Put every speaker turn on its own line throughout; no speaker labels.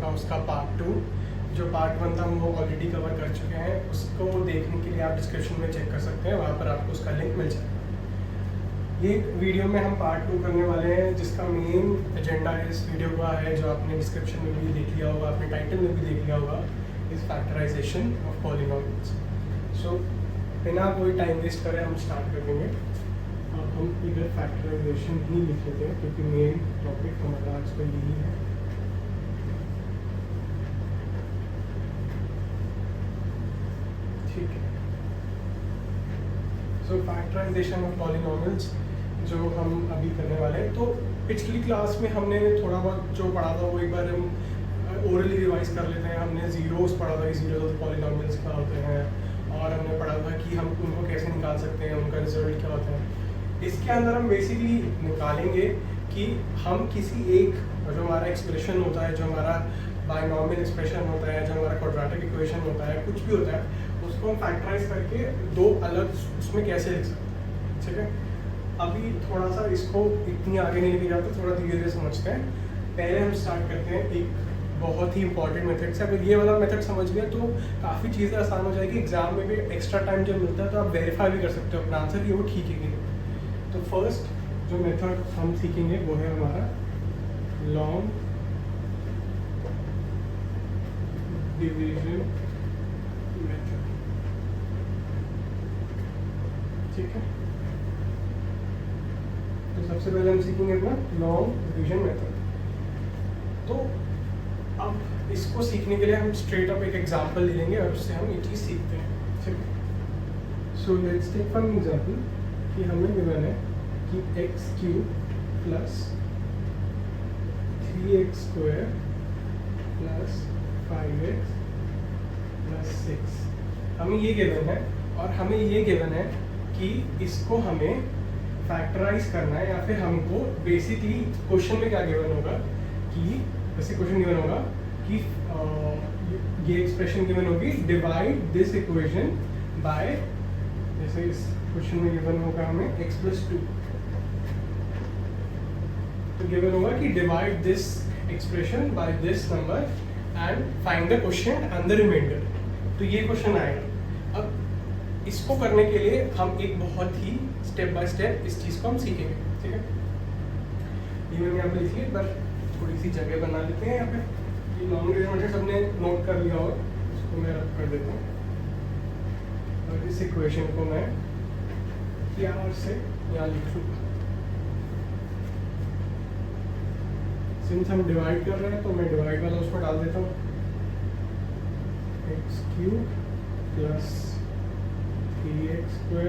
का उसका पार्ट 2, जो पार्ट 1 था हम वो ऑलरेडी कवर कर चुके हैं। उसको देखने के लिए आप डिस्क्रिप्शन में चेक कर सकते हैं, वहाँ पर आपको उसका लिंक मिल जाएगा। ये वीडियो में हम पार्ट 2 करने वाले हैं, जिसका मेन एजेंडा इस वीडियो का है, जो आपने डिस्क्रिप्शन में भी देख लिया होगा, आपने टाइटल में भी देख लिया होगा, इस फैक्टराइजेशन ऑफ पॉलीनॉमियल्स। सो बिना कोई टाइम वेस्ट करें हम स्टार्ट कर देंगे। अब हम इधर फैक्टराइजेशन ही लिख लेते हैं, क्योंकि मेन टॉपिक हमारा आज का यही है। ठीक है, सो फैक्टराइजेशन ऑफ पॉलीनॉमियल्स जो हम अभी करने वाले हैं, तो पिछली क्लास में हमने थोड़ा बहुत जो पढ़ा था वो एक बार हम ओरली रिवाइज कर लेते हैं। हमने जीरोस पढ़ा था कि जीरोस ऑफ पॉलीनॉमियल्स क्या होते हैं, और हमने पढ़ा था कि हम उनको कैसे निकाल सकते हैं, उनका रिजल्ट क्या होता है। इसके अंदर हम बेसिकली निकालेंगे कि हम किसी एक जो हमारा एक्सप्रेशन होता है, जो हमारा बाइनॉमियल एक्सप्रेशन होता है, जो हमारा क्वाड्रेटिक इक्वेशन होता है, कुछ भी होता है, उसको हम फैक्टराइज करके दो अलग उसमें कैसे लिख सकते हैं। ठीक है, अभी थोड़ा सा इसको इतनी आगे नहीं लेके जाते, थोड़ा धीरे धीरे समझते हैं। पहले हम स्टार्ट करते हैं एक बहुत ही इंपॉर्टेंट मेथड से। अगर ये वाला मेथड समझ गए तो काफ़ी चीज़ें आसान हो जाएगी। एग्जाम में भी एक्स्ट्रा टाइम जब मिलता है तो आप वेरीफाई भी कर सकते हो अपना आंसर कि वो ठीक है कि नहीं। तो फर्स्ट जो मेथड हम सीखेंगे वो है हमारा लॉन्ग डिवीजन मेथड। ठीक है, तो सबसे पहले हम सीखेंगे अपना लॉन्ग डिवीजन मेथड। तो अब इसको सीखने के लिए हम स्ट्रेट अप एक एग्जांपल ले लेंगे और उससे हम ये चीज़ सीखते हैं। ठीक है, so let's take one example कि हमें गिवन है कि x³ plus 3x² plus 5x plus 6 हमें ये गिवन है, और हमें ये गिवन है कि इसको हमें फैक्टराइज करना है, या फिर हमको बेसिकली क्वेश्चन में क्या गिवन होगा कि जैसे क्वेश्चन गिवन होगा कि ये एक्सप्रेशन गिवन होगी डिवाइड दिस इक्वेशन बाय, जैसे इस क्वेश्चन में गिवन होगा हमें x+2, तो गिवन होगा कि divide this expression by this number and find the question and the reminder. तो ये क्वेश्चन आएगा। अब इसको करने के लिए हम एक बहुत ही स्टेप बाय स्टेप इस चीज़ को हम सीखेंगे। ठीक है, ये मैंने यहाँ पे लिखी है, पर थोड़ी सी जगह बना लेते हैं यहाँ पे। ये लॉन्ग डिवीजन मेथड सबने नोट कर लिया होगा, इसको मैं रब कर देता हूँ और इस इक्वेशन को मैं प्यार से यहाँ लिख लूँगा। सिंस हम डिवाइड कर रहे हैं तो मैं डिवाइड वाला उसमें डाल देता हूँ, x³ plus 3x²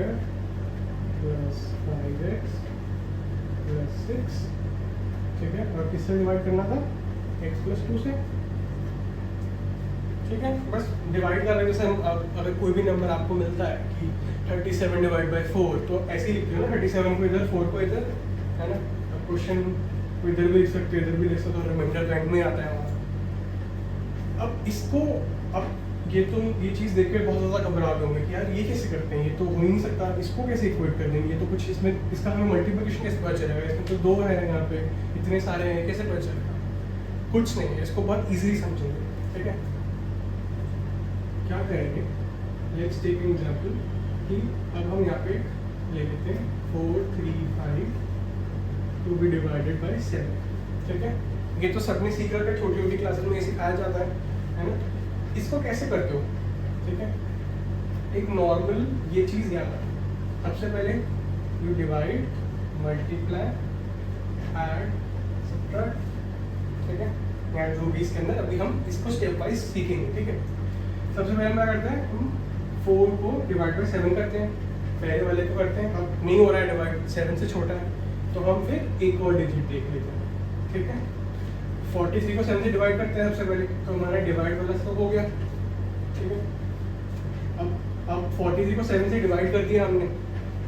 plus 5x plus 6। ठीक है, और किससे डिवाइड करना था? x+2 से। ठीक है, बस डिवाइड कर रहे हैं। जैसे हम अगर कोई भी नंबर आपको मिलता है कि 37 डिवाइड बाई 4, तो ऐसे ही लिखते हो ना, 37 को इधर, 4 को इधर, है ना। अब क्वेश्चन को इधर भी लिख सकते हो, इधर भी लिख सकते हो, रिमाइंडर बैंक में आता है हमारा। अब इसको, अब ये चीज़ देख के बहुत ज़्यादा घबरा गए होंगे कि यार ये कैसे करते हैं, ये तो हो ही नहीं सकता, इसको कैसे इक्वेट कर देंगे, ये तो कुछ इसमें, इसका हमें मल्टीप्लिकेशन कैसे पता चलेगा, इसमें तो 2 है यहाँ पे, इतने सारे हैं, कैसे पता चलेगा। कुछ नहीं है, इसको बहुत ईजिली समझेंगे। ठीक है, क्या करेंगे, लेट्स टेक एन एग्जाम्पल कि अब हम यहाँ पे ले लेते हैं 4, 3, 5 टू बी डिवाइडेड बाई 7। ठीक है, ये तो सबने सीख रखा है, छोटी छोटी क्लासेस में ये सिखाया जाता है ना। इसको कैसे करते हो? ठीक है, एक नॉर्मल ये चीज़ याद है। सबसे पहले you divide, multiply, add, subtract. ठीक है, या जो भी इसके अंदर, अभी हम इसको स्टेप वाइज सीखेंगे। ठीक है, सबसे पहले क्या करते हैं, हम 4 को डिवाइड बाई 7 करते हैं, पहले वाले को करते हैं। अब नहीं हो रहा है डिवाइड, 7 से छोटा है, तो हम फिर एक और डिजिट देख लेते हैं। ठीक है, 43 को 7 से डिवाइड करते हैं सबसे पहले, तो हमारा डिवाइड वाला सब हो गया। ठीक है, अब 43 को 7 से डिवाइड कर दिया हमने,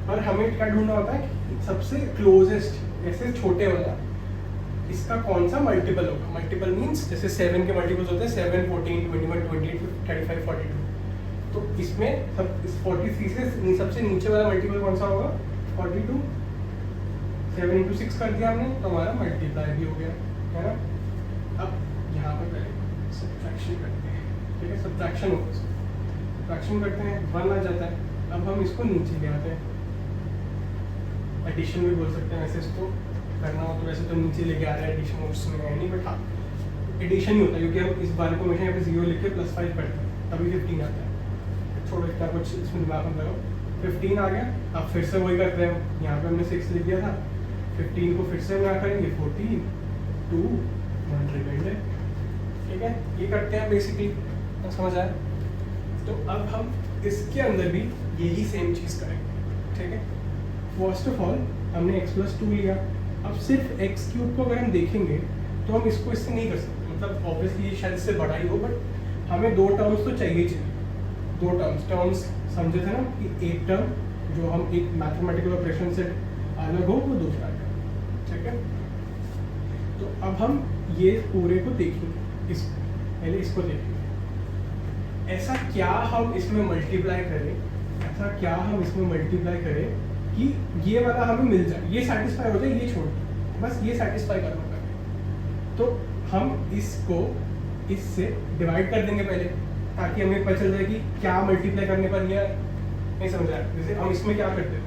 और हमें क्या ढूंढना होता है, सबसे क्लोजेस्ट, जैसे छोटे वाला, इसका कौन सा मल्टीपल होगा। मल्टीपल मीन्स जैसे 7 के मल्टीपल्स होते हैं 7, 14, 21, 28, 35, 42। तो इसमें सब इस 43 से सबसे नीचे वाला मल्टीपल कौन सा होगा, 42। 7 × 6 कर दिया हमने, तो हमारा मल्टीप्लाई भी हो गया, है ना। अब यहाँ पर पहले सब्ट्रैक्शन करते हैं, ठीक है, सब्ट्रैक्शन होगा, सब्ट्रैक्शन करते हैं 1 आ जाता है। अब हम इसको नीचे ले आते हैं, एडिशन भी बोल सकते हैं वैसे इसको करना हो तो, वैसे तो नीचे लेके आ रहा है एडिशन उसमें है नहीं, बट हाँ एडिशन ही होता है क्योंकि हम इस बार को हमेशा यहाँ पे 0 लिख के +5 करते हैं तभी 15 आता है। छोड़ो इतना कुछ इसमें दिमाग में लगाओ, 15 आ गया। अब फिर से वही करते हैं, यहाँ पे हमने 6 लिख दिया था, 15 को फिर से क्या करेंगे 14 2 1 रिमाइंडर, ठीक है, ये करते हैं बेसिकली, समझ आया। तो अब हम इसके अंदर भी यही सेम चीज़ करेंगे, ठीक है। फर्स्ट ऑफ ऑल हमने x+2 लिया, अब सिर्फ x³ को अगर हम देखेंगे तो हम इसको इससे नहीं कर सकते, मतलब ऑब्वियसली ये शायद इससे बड़ा ही हो, बट हमें 2 टर्म्स तो चाहिए, 2 टर्म्स समझे थे ना कि एक टर्म जो हम एक मैथमेटिकल ऑपरेशन से अलग हो वो दूसरा टर्म, ठीक है। तो अब हम ये पूरे को देखेंगे, पहले इसको देखेंगे, ऐसा क्या हम इसमें मल्टीप्लाई करें, ऐसा क्या हम इसमें मल्टीप्लाई करें कि ये वाला हमें मिल जाए, ये सेटिस्फाई हो जाए, ये छोड़ बस ये सेटिस्फाई करना पड़ेगा। तो हम इसको इससे डिवाइड कर देंगे पहले, ताकि हमें पता चल जाए कि क्या मल्टीप्लाई करने पर ये नहीं समझ आया। जैसे हम इसमें क्या करते थे,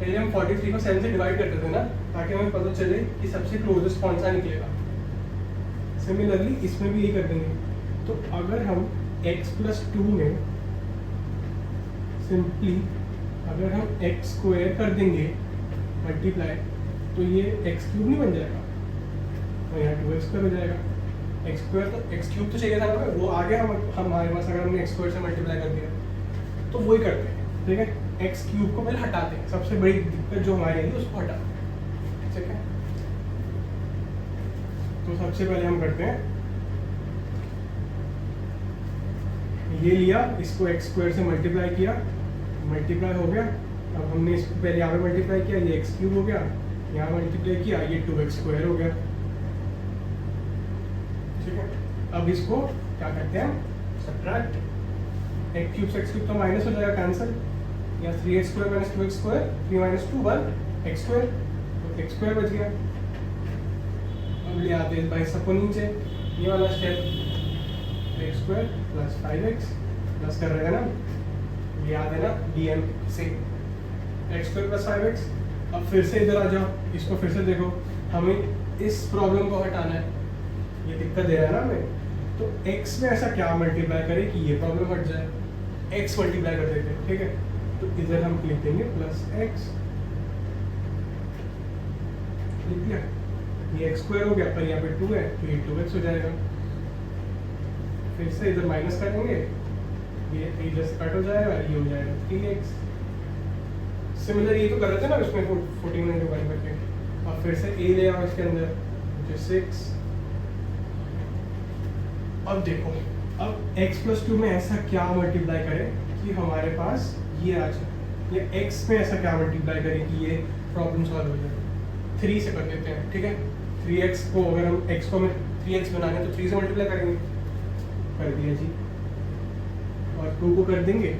पहले हम 43 को 7 से डिवाइड करते थे ना, ताकि हमें पता चले कि सबसे क्लोजेस्ट कौन सा निकलेगा। सिमिलरली इसमें भी यही कर देंगे। तो अगर हम x+2 में सिंपली अगर हम x² कर देंगे मल्टीप्लाई, तो ये x³ नहीं बन जाएगा, तो यहाँ 2x² हो जाएगा। x² तो x³ तो चाहिए था ना, वो आ गया हमारे पास, अगर हमने x² से मल्टीप्लाई कर दिया तो वही करते हैं, ठीक है। x³ को पहले हटाते हैं, सबसे बड़ी दिक्कत जो हमारी आएगी उसको हटाते हैं, ठीक है। तो सबसे पहले हम करते हैं, ये लिया, इसको x² से मल्टीप्लाई किया, मल्टीप्लाई हो गया। अब हमने इसको पहले यहाँ पे मल्टीप्लाई किया, ये x³ हो गया, यहाँ मल्टीप्लाई किया, ये 2x² हो गया, ठीक है। अब इसको क्या करते हैं, सब्ट्रैक्ट, x³ से x³ तो माइनस हो जाएगा, कैंसिल, या 3x² - 2x², 3 - 2 1 x², तो x² बच गया। अब ले आते हैं भाई सबको नीचे, ये वाला स्टेप, x² + 5x प्लस कर रहेगा ना, याद है ना dm से, x² + 5x। अब फिर से इधर आ जाओ, इसको फिर से देखो, हमें इस प्रॉब्लम को हटाना है, ये दिक्कत दे रहा है ना हमें, तो x में ऐसा क्या मल्टीप्लाई करें कि ये प्रॉब्लम हट जाए, x मल्टीप्लाई कर देते हैं, ठीक है। तो इधर हम लिख देंगे +x, लिख दिया, ये x² हो गया, पर यहाँ पे 2 है तो ये 2x हो जाएगा। फिर से इधर माइनस करेंगे, ये इधर से कट हो जाएगा, ये हो जाएगा 3x। सिमिलर ये तो कर रहे थे ना उसमें 14 में डिवाइड करके। अब फिर से a ले आओ इसके अंदर, जो 6। अब देखो, अब x+2 में ऐसा क्या मल्टीप्लाई करें कि हमारे पास ये आ जाए, या x में ऐसा क्या मल्टीप्लाई करें कि ये प्रॉब्लम सॉल्व हो जाए। 3 से कर देते हैं, ठीक है। 3x को अगर हम x को हमें 3x बनाना है तो 3 से मल्टीप्लाई करेंगे, कर दिया जी। और 2 को कर देंगे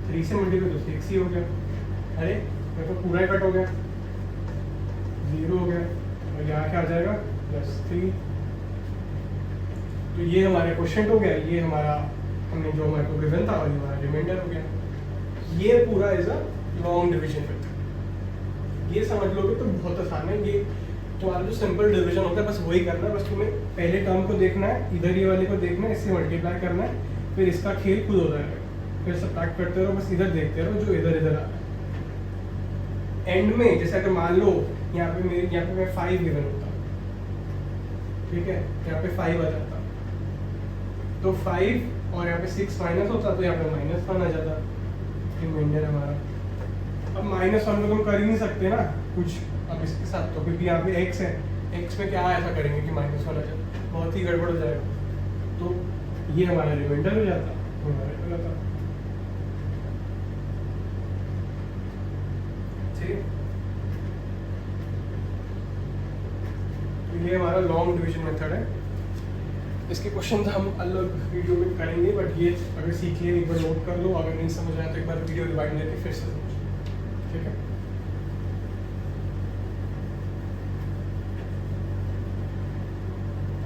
3 से मल्टीप्लाई तो 6 ही हो गया। अरे तो पूरा ही कट हो गया, 0 हो गया, और यहाँ क्या आ जाएगा +3। तो ये हमारा क्वेश्चन हो गया, ये हमारा हमने जो हमारे को गिवन था और ये हमारा रिमाइंडर हो गया। ये पूरा is a long division method, ये समझ लोगे तो बहुत आसान है। ये तुम्हारा जो सिंपल डिवीजन होता है बस वही करना है, बस तुम्हें पहले टर्म को देखना है, इधर ये वाले को देखना है, इससे मल्टीप्लाई करना है, फिर इसका खेल खुद हो जाएगा, फिर सब्ट्रैक्ट करते रहो, बस इधर देखते रहो जो इधर इधर आ रहा है। एंड में जैसे अगर मान लो यहाँ पे मैं 5 गिवन होता, ठीक है, यहाँ पे 5 आ जाता, तो 5 और यहाँ पे 6 माइनस होता, तो यहाँ पे -1 आ जाता, रिमाइंडर हमारा। अब -1 तो हम कर ही नहीं सकते ना कुछ अब इसके साथ, तो क्योंकि यहाँ पे x है, x में क्या ऐसा करेंगे कि -1 आ जाए, बहुत ही गड़बड़ हो जाएगा। तो ये हमारा रिमाइंडर हो जाता, ठीक। ये हमारा लॉन्ग डिवीजन मेथड है। इसके क्वेश्चन हम अलग वीडियो में करेंगे, बट ये अगर सीख लिए एक बार नोट कर लो, अगर नहीं समझ आया तो एक बार वीडियो रिवाइंड करके फिर से समझो, ठीक है।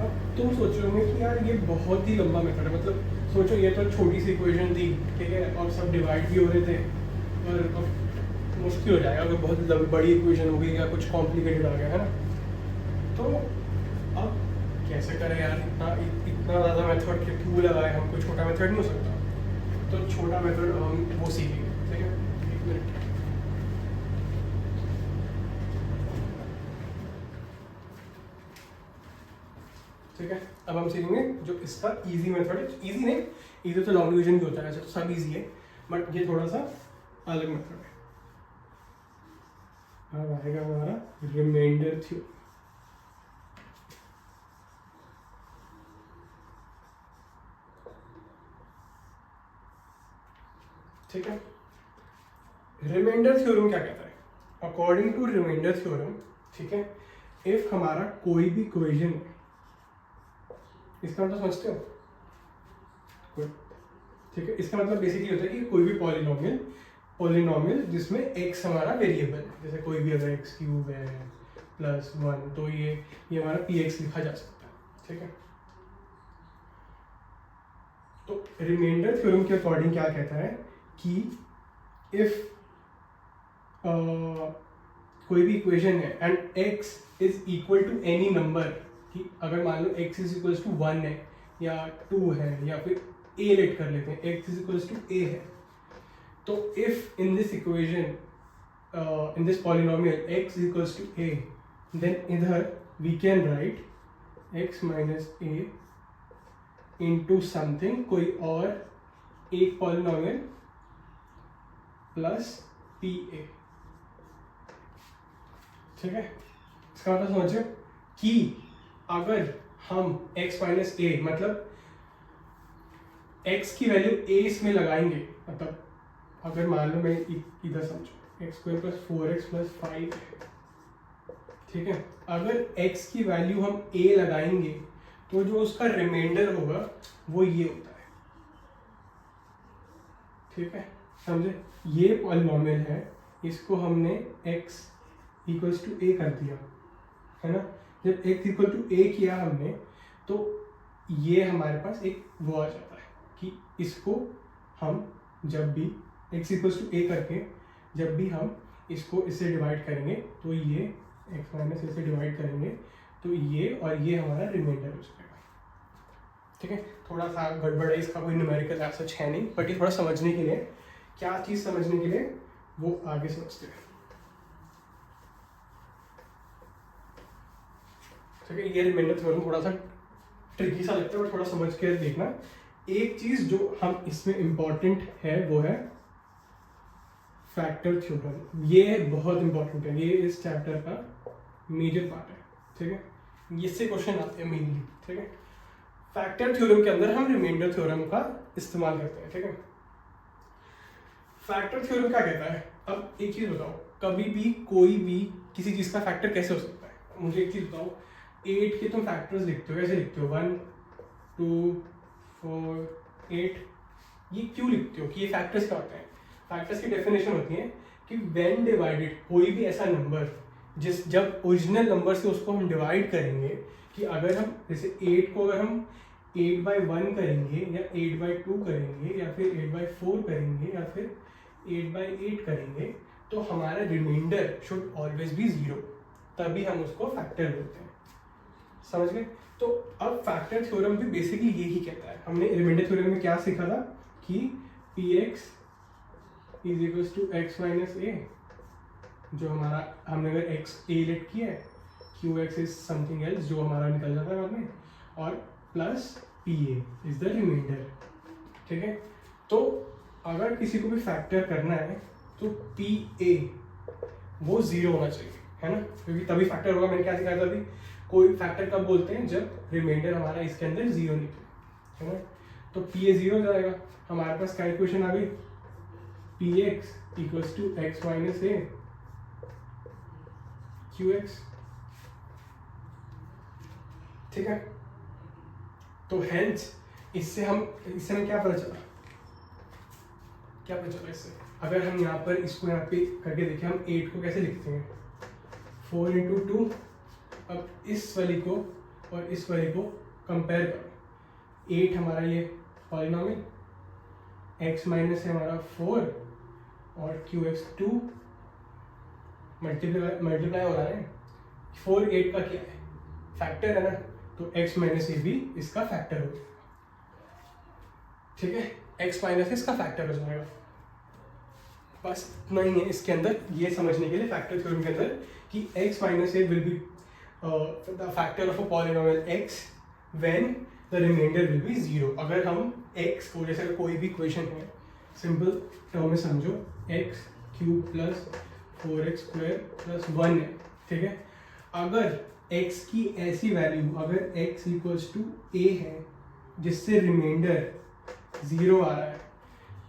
अब तुम सोच रहे होंगे कि यार ये बहुत ही लंबा मेथड है, मतलब सोचो ये तो छोटी सी इक्वेशन थी, ठीक है, और सब डिवाइड भी हो रहे थे, और अब मुश्किल हो जाएगा अगर बहुत बड़ी इक्वेशन हो गई या कुछ कॉम्प्लिकेटेड आ गया, है ना। तो अब कैसे करें यार, इतना ज़्यादा मेथड क्यों लगाए, हम कोई छोटा मेथड नहीं हो सकता, तो छोटा मेथड हम वो सीखेंगे, ठीक है। एक मिनट, ठीक है। अब हम सीखेंगे जो इसका इजी मेथड है, इजी नहीं, इजी तो लॉन्ग डिवीजन भी होता है, ऐसे तो सब इजी है, बट ये थोड़ा सा अलग मेथड है। अब आएगा हमारा रिमाइंडर थ्योरम, ठीक है। रिमाइंडर थ्योरम क्या कहता है? अकॉर्डिंग टू रिमाइंडर थ्योरम, ठीक है, इफ हमारा कोई भी इक्वेशन है, इसका मतलब समझते हो, ठीक है, इसका मतलब बेसिकली होता है कि कोई भी पॉलिनोमियल जिसमें x हमारा वेरिएबल है, जैसे कोई भी अगर x क्यूब है +1, तो ये हमारा px लिखा जा सकता है, ठीक है। तो रिमाइंडर थ्योरम के अकॉर्डिंग क्या कहता है कि इफ कोई भी इक्वेशन है and x is equal to any number, कि अगर मान लो x इज इक्वल टू 1 है या 2 है या फिर a लेट कर लेते हैं, x is equal to a है, तो if in this equation in this polynomial x is equal to a, then इधर we can write x minus a into something, कोई और एक पॉलिनोमियल प्लस pa, ठीक है। इसका मतलब समझो कि अगर हम x माइनस a, मतलब x की वैल्यू a इसमें लगाएंगे, मतलब अगर मान लो मैं इधर समझो x² + 4x + 5, ठीक है, अगर x की वैल्यू हम a लगाएंगे तो जो उसका रिमाइंडर होगा वो ये होता है, ठीक है, समझे। ये पॉलिनोमियल है, इसको हमने x इक्वल्स टू a कर दिया, है ना। जब x इक्वल टू a किया हमने, तो ये हमारे पास एक वो आ जाता है कि इसको हम जब भी x इक्वल्स टू a करके जब भी हम इसको इससे डिवाइड करेंगे, तो ये x माइनस a से डिवाइड करेंगे, तो ये और ये हमारा रिमाइंडर हो जाएगा, ठीक है। थोड़ा सा गड़बड़ है, इसका कोई न्यूमेरिकल ऐसा सच है नहीं, बट ये थोड़ा समझने के लिए, क्या चीज़ समझने के लिए वो आगे समझते हैं, ठीक है। ये रिमाइंडर थ्योरम थोड़ा सा ट्रिकी सा लगता है, बट थोड़ा समझ के देखना। एक चीज़ जो हम इसमें इम्पॉर्टेंट है वो है फैक्टर थ्योरम, ये बहुत इंपॉर्टेंट है, ये इस चैप्टर का मेजर पार्ट है, ठीक है। इससे क्वेश्चन आते हैं मेनली, ठीक है। फैक्टर थ्योरम के अंदर हम रिमाइंडर थ्योरम का इस्तेमाल करते हैं, ठीक है। फैक्टर थ्योरम क्या कहता है? अब एक चीज़ बताओ, कभी भी कोई भी किसी चीज़ का फैक्टर कैसे हो सकता है? मुझे एक चीज़ बताओ, 8 के तुम फैक्टर्स लिखते हो, कैसे लिखते हो? 1 2 4 8, ये क्यों लिखते हो? कि ये फैक्टर्स क्या होते हैं? फैक्टर्स की डेफिनेशन होती है कि व्हेन डिवाइडेड, कोई भी ऐसा नंबर जब ओरिजिनल नंबर से उसको हम डिवाइड करेंगे, कि अगर हम जैसे 8 को अगर हम 8/1 करेंगे या 8/2 करेंगे या फिर 8/4 करेंगे या फिर 8/8 करेंगे, तो हमारा रिमाइंडर शुड ऑलवेज बी 0, तभी हम उसको फैक्टर बोलते हैं, समझ गए। तो अब फैक्टर थ्योरम भी बेसिकली यही कहता है। हमने रिमाइंडर थ्योरम में क्या सीखा था कि px is equal to x minus a, जो हमारा हमने अगर x a लेट किया है, qx इज समथिंग एल्स जो हमारा निकल जाता है बाद में, और plus pa is the reminder, ठीक है। तो अगर किसी को भी फैक्टर करना है तो pa वो 0 होना चाहिए, है ना, क्योंकि तभी फैक्टर होगा। मैंने क्या सिखाया था अभी, कोई फैक्टर कब बोलते हैं? जब रिमाइंडर हमारा इसके अंदर 0 निकले, है ना। तो pa 0 हो जाएगा, हमारे पास क्या इक्वेशन आ गई? px equals to x minus a qx, ठीक है। तो हेंस इससे हमें क्या पता चला? इससे अगर हम यहाँ पर इसको यहाँ पे करके देखें, हम 8 को कैसे लिखते हैं? 4 × 2। अब इस वाली को और इस वाली को कंपेयर करो, 8 हमारा ये पॉलिनोमियल, x माइनस है हमारा 4 और QX2 मल्टीप्लाई हो रहा है, 4 8 का क्या है, फैक्टर है ना, तो x माइनस ए भी इसका फैक्टर हो जाएगा, ठीक है, x माइनस इसका फैक्टर हो जाएगा। बस इतना ही है इसके अंदर, ये समझने के लिए फैक्टर थ्योरम के अंदर कि x minus a will be the factor of a polynomial x when the reminder will be 0। अगर हम x को, जैसे कोई भी इक्वेशन है, सिंपल टर्म में समझो, x cube plus 4x square plus 1 है, ठीक है, अगर x की ऐसी वैल्यू, अगर x इक्वल्स टू a है जिससे रिमाइंडर 0 आ रहा है,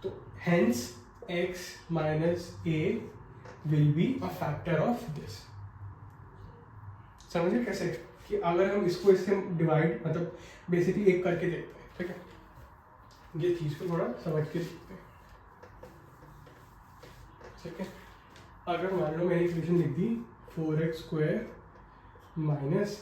तो hence x minus a will be a factor of this. समझिए कैसे, कि अगर हम इसको इससे डिवाइड, मतलब बेसिकली एक करके देखते हैं, ठीक है, ये चीज को थोड़ा समझ के देखते हैं, ठीक है। अगर मान लो मैंने इक्वेशन लिख दी 4x square minus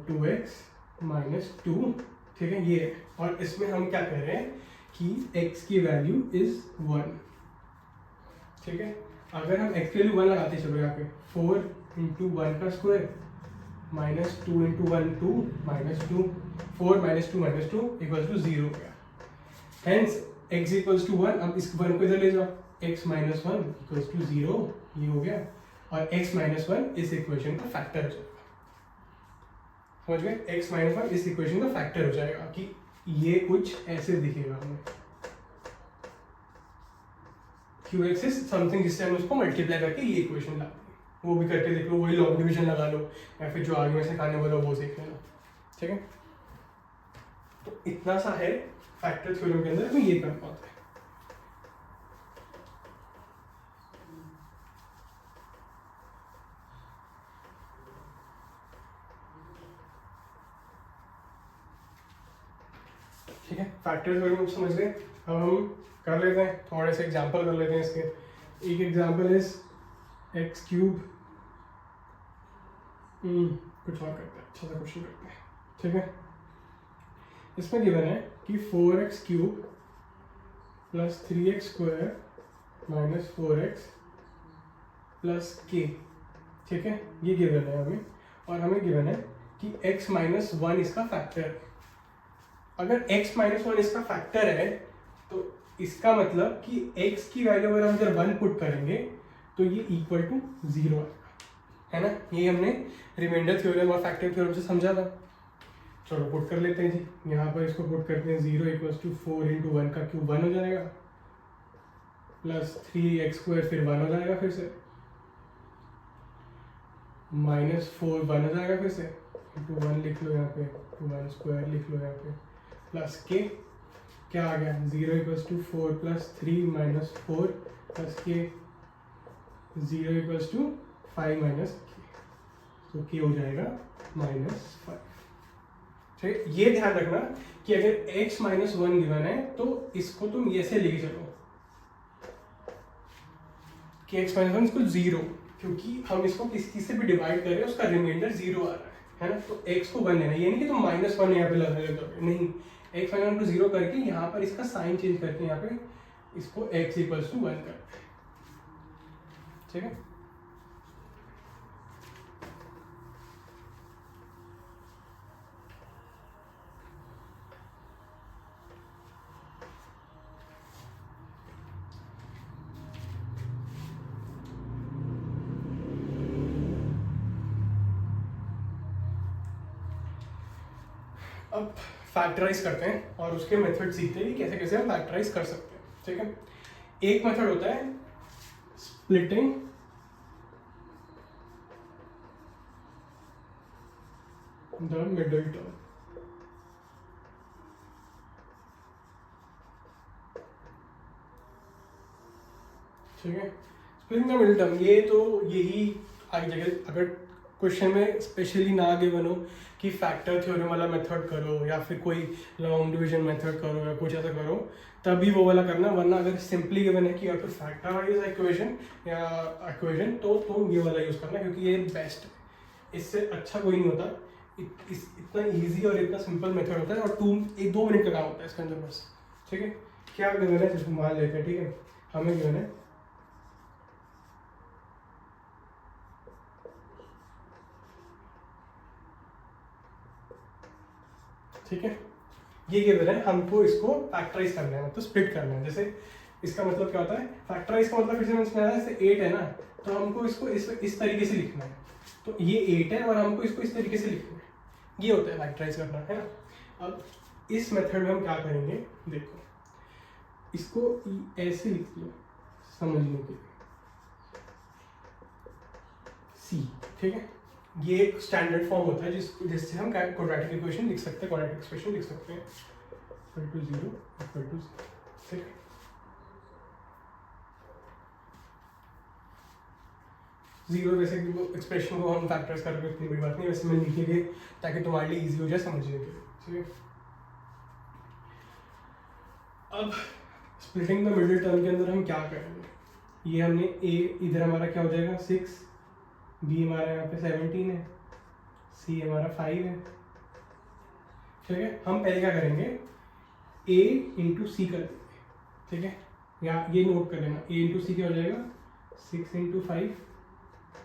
2x minus 2, ठीक है, ये है, और इसमें हम क्या कह रहे हैं कि x की वैल्यू इज 1, ठीक है। अगर हम x की वैल्यू 1 लगाते चलो यहाँ पे, 4 इंटू 1 का square minus 2 into 1 2 minus 2, 4 minus 2 minus 2 equals to 0 हो गया, हेंस x इक्वल्स टू 1, अब इस 1 को इधर ले जाओ, x माइनस 1 इक्वल्स टू 0, ये हो गया, और x माइनस 1 इस इक्वेशन का फैक्टर हो जाएगा, समझ गए, x माइनस 1 इस इक्वेशन का फैक्टर हो जाएगा, कि ये कुछ ऐसे दिखेगा हमें, QX इज समथिंग जिससे हम उसको मल्टीप्लाई करके ये इक्वेशन लाते हैं, वो भी करके देख लो, वही लॉग डिवीजन लगा लो, या फिर जो आगे में सिखाने वाला वो देख लेना, ठीक है। तो इतना सा है फैक्टर थ्योरम के अंदर, तो ये कर पाते हैं। ठीक है, फैक्टर थ्योरम समझ गए। अब हम कर लेते हैं थोड़े से एग्जांपल कर लेते हैं इसके। एक एग्जांपल इज एक्स क्यूब, कुछ और करते हैं, अच्छा सा क्वेश्चन करते हैं, ठीक है। इसमें गिवन है कि 4x cube plus 3x square minus 4x plus k, ठीक है, ये गिवन है हमें, और हमें गिवन है कि x माइनस 1 इसका फैक्टर है। अगर x माइनस 1 इसका फैक्टर है तो इसका मतलब कि x की वैल्यू अगर हम इधर 1 पुट करेंगे तो ये इक्वल टू 0 आएगा, है ना। ये हमने रिमाइंडर थ्योरम और फैक्टर थ्योरम से समझा था। चलो पुट कर लेते हैं जी, यहाँ पर इसको पुट करते हैं, 0 इक्वल्स टू 4 इंटू 1 का क्यूब 1 हो जाएगा, प्लस 3x स्क्वायर फिर 1 हो जाएगा, फिर से माइनस 4 1 हो जाएगा, फिर से इंटू 1 लिख लो यहाँ पे, 1 स्क्वायर लिख लो यहाँ पे, प्लस के क्या आ गया, 0 equals to 4 plus 3 minus 4 plus k 0 equals to 5 minus के, तो के हो जाएगा -5। ठीक है, ये ध्यान रखना कि अगर x माइनस 1 गिवन है तो इसको तुम ऐसे लेके चलो कि x माइनस 1 इसको 0, क्योंकि हम इसको किस चीज से भी डिवाइड कर रहे हैं, उसका रिमाइंडर 0 आ रहा है ना, तो x को 1 लेना, ये नहीं कि तुम -1 यहाँ पे लगाने दोगे, नहीं, x माइनस 1 को 0 करके यहाँ पर इसका साइन चेंज करके यहाँ पे इसको x इक्वल्स टू 1 करते हैं, ठीक है। अब फैक्टराइज करते हैं और उसके मेथड सीखते हैं कि कैसे कैसे हम फैक्टराइज कर सकते हैं, ठीक है। एक मेथड होता है स्प्लिटिंग द मिडिल टर्म, ठीक है। स्प्लिटिंग द मिडिल टर्म, ये तो यही आगे जगह अगर क्वेश्चन में स्पेशली ना आगे बनो कि फैक्टर थ्योरम वाला मेथड करो या फिर कोई लॉन्ग डिवीजन मेथड करो या कुछ ऐसा करो, तभी वो वाला करना, वरना अगर सिंपली गिवन है कि या तो फैक्टराइज इक्वेशन या इक्वेशन, तो तुम ये वाला यूज़ करना, क्योंकि ये बेस्ट है, इससे अच्छा कोई नहीं होता इतना इजी और इतना सिंपल मेथड होता है, और 2 मिनट का काम होता है इसके अंदर बस। ठीक है, क्या गिवन है जैसे मान लेते हैं, ठीक है, हमें गिवन है ठीक है, ये गिवन है, हमको इसको फैक्टराइज करना है, मतलब स्प्लिट करना है। जैसे इसका मतलब क्या होता है, फैक्टराइज का मतलब फिर से मैंने सुनाया, जैसे 8 है ना, तो हमको इसको इस तरीके से लिखना है, तो ये 8 है और हमको इसको इस तरीके से लिखना है, ये होता है फैक्टराइज करना, है ना। अब इस मेथड में हम क्या करेंगे, देखो इसको ऐसे लिख लो समझने के लिए, सी, ठीक है, ये एक स्टैंडर्ड फॉर्म होता है जिससे हम क्वाड्रेटिक इक्वेशन लिख सकते हैं, क्वाड्रेटिक एक्सप्रेशन लिख सकते हैं, इक्वल टू 0 इक्वल टू 0, ठीक है। जीरो वैसे एक्सप्रेशन को हम फैक्टर्स कर रहे हैं, इतनी बड़ी बात नहीं, वैसे मैं लिखेंगे ताकि तुम्हारे लिए इजी हो जाए समझने के लिए, ठीक है। अब स्प्लिटिंग द मिडिल टर्म के अंदर हम क्या करेंगे, ये हमने ए इधर हमारा क्या हो जाएगा 6, बी हमारा यहाँ पे 17 है, सी हमारा 5 है, ठीक है। हम पहले क्या करेंगे, ए इंटू सी कर देंगे, ठीक है, या ये नोट कर लेना, ए इंटू सी क्या हो जाएगा 6 इंटू 5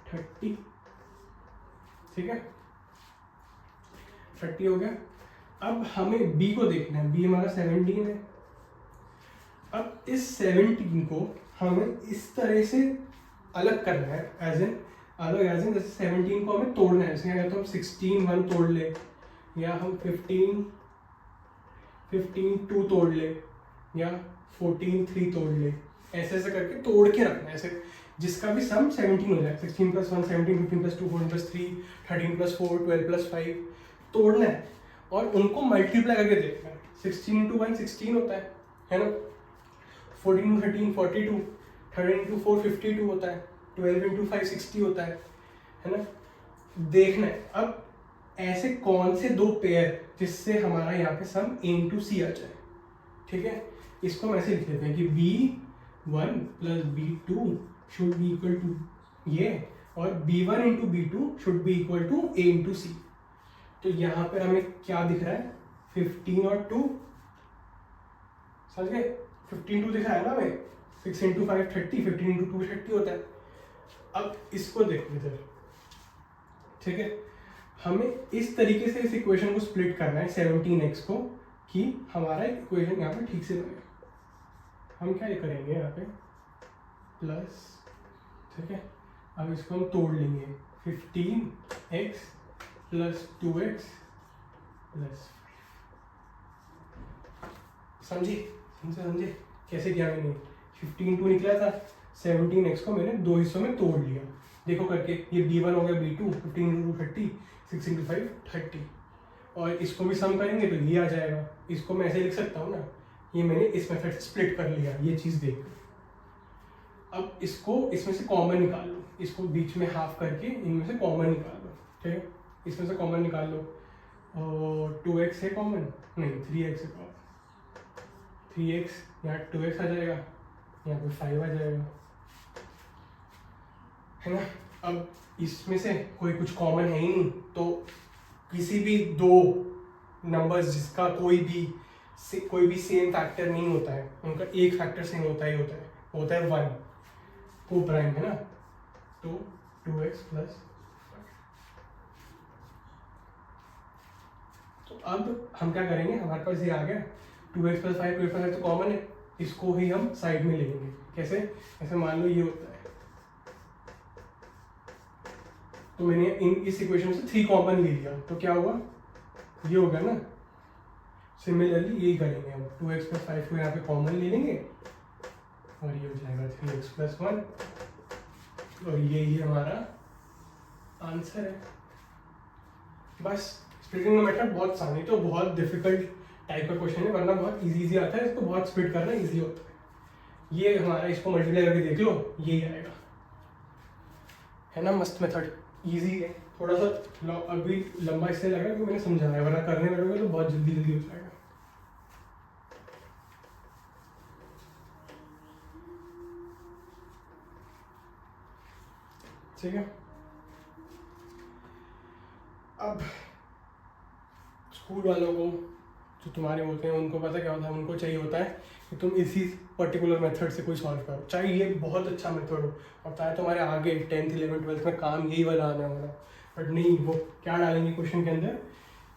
30, ठीक है, 30 हो गया। अब हमें बी को देखना है, बी हमारा 17 है। अब इस 17 को हमें इस तरह से अलग करना है, एज इन जैसे 17 को हमें तोड़ना है, जैसे या तो हम 16 1 तोड़ ले, या हम 15 2 तोड़ ले, या 14 3 तोड़ ले, ऐसे ऐसे करके तोड़ के रखना है, ऐसे जिसका भी सम 17 हो जाए, 16 + 1 17, 15 + 2 14 + 3 13 + 4 12 + 5 तोड़ना है, और उनको मल्टीप्लाई करके देखना है। 16 × 1 16 होता है ना, 14 × 13 42, 13 × 4 52 होता है, 12 × 5 60 होता है ना। देखना है अब ऐसे कौन से 2 पेयर जिससे हमारा यहाँ पे सम a × c आ जाए, ठीक है। इसको हम ऐसे लिख लेते हैं कि b1 + b2 should be equal to ये, और b1 × b2 should be equal to a × c। तो यहाँ पर हमें क्या दिख रहा है 15 और 2, समझ गए, 15 2 दिख रहा है ना हमें, 6 × 5 30, 15 × 2 30 होता है। अब इसको देखो इधर, ठीक है, हमें इस तरीके से इस इक्वेशन को स्प्लिट करना है 17x को, कि हमारा इक्वेशन यहाँ पे ठीक से बने। हम क्या करेंगे यहाँ पे प्लस, ठीक है, अब इसको हम तोड़ लेंगे 15x + 2x + समझे कैसे किया मैंने, 15 2 निकला था, 17x को मैंने 2 हिस्सों में तोड़ लिया, देखो करके, ये b1 हो गया b2, 15 × 2 30, 6 × 5 30, और इसको भी सम करेंगे तो ये आ जाएगा। इसको मैं ऐसे लिख सकता हूँ ना, ये मैंने इस मेथड से स्प्लिट कर लिया, ये चीज़ देख। अब इसको इसमें से कॉमन निकाल लो, इसको बीच में हाफ करके इनमें से कॉमन निकाल लो, ठीक है, इसमें से कॉमन निकाल लो, और 2x है कॉमन, नहीं 3x है कॉमन, 3x यहाँ 2x आ जाएगा, यहाँ पे 5 आ जाएगा, है ना। अब इसमें से कोई कुछ कॉमन है ही नहीं, तो किसी भी 2 नंबर्स जिसका कोई भी सेम फैक्टर नहीं होता है, उनका एक फैक्टर सेम होता है 1 को प्राइम, है ना, तो 2x + तो अब हम क्या करेंगे, हमारे पास ये आ गया 2x + 5, 2x + 5 तो कॉमन है, इसको ही हम साइड में ले लेंगे, कैसे, ऐसे मान लो ये होता है, तो मैंने इस इक्वेशन से 3 कॉमन ले लिया, तो क्या हुआ, ये हो गया ना। सिमिलरली यही करेंगे हम, 2x + 5 को यहाँ पे कॉमन ले लेंगे, और ये हो जाएगा 3x + 1, और यही हमारा आंसर है। बस स्प्लिटिंग द मेथड बहुत आसान है, तो बहुत डिफिकल्ट टाइप का क्वेश्चन है, वरना बहुत इजी आता है, इसको बहुत स्प्लिट करना इजी होता है। ये हमारा, इसको मल्टीप्लाई करके देख लो, यही आएगा, है ना। मस्त मेथड, इजी है, थोड़ा सा अभी लंबा इससे लग रहा है क्योंकि मैंने समझाया, वरना करने बैठोगे तो बहुत जल्दी हो जाएगा। ठीक है, अब स्कूल वालों को जो तुम्हारे होते हैं उनको पता क्या होता है, उनको चाहिए होता है कि तुम इसी पर्टिकुलर मेथड से कोई सॉल्व करो, चाहे ये बहुत अच्छा मेथड हो और चाहे तुम्हारे आगे 10th 11th 12th में काम यही वाला आने वाला, बट नहीं, वो क्या डालेंगे क्वेश्चन के अंदर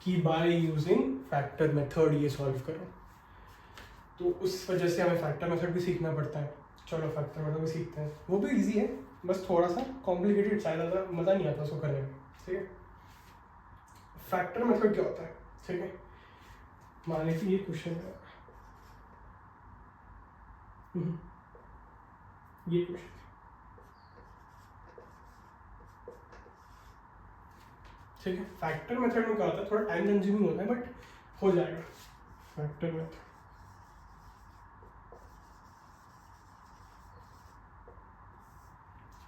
कि बाय यूजिंग फैक्टर मेथड ये सॉल्व करो। तो उस वजह से हमें फैक्टर मेथड भी सीखना पड़ता है। चलो फैक्टर मेथड भी सीखते हैं, वो भी ईजी है, बस थोड़ा सा कॉम्प्लिकेटेड, ज़्यादा मज़ा नहीं आता उसको करने में। ठीक है, फैक्टर मेथड क्या होता है? ठीक है, मान लीजिए ये क्वेश्चन है, ये क्वेश्चन, ठीक है। फैक्टर मेथड में क्या होता है, थोड़ा टाइम कंज्यूमिंग होता है बट हो जाएगा। फैक्टर मेथड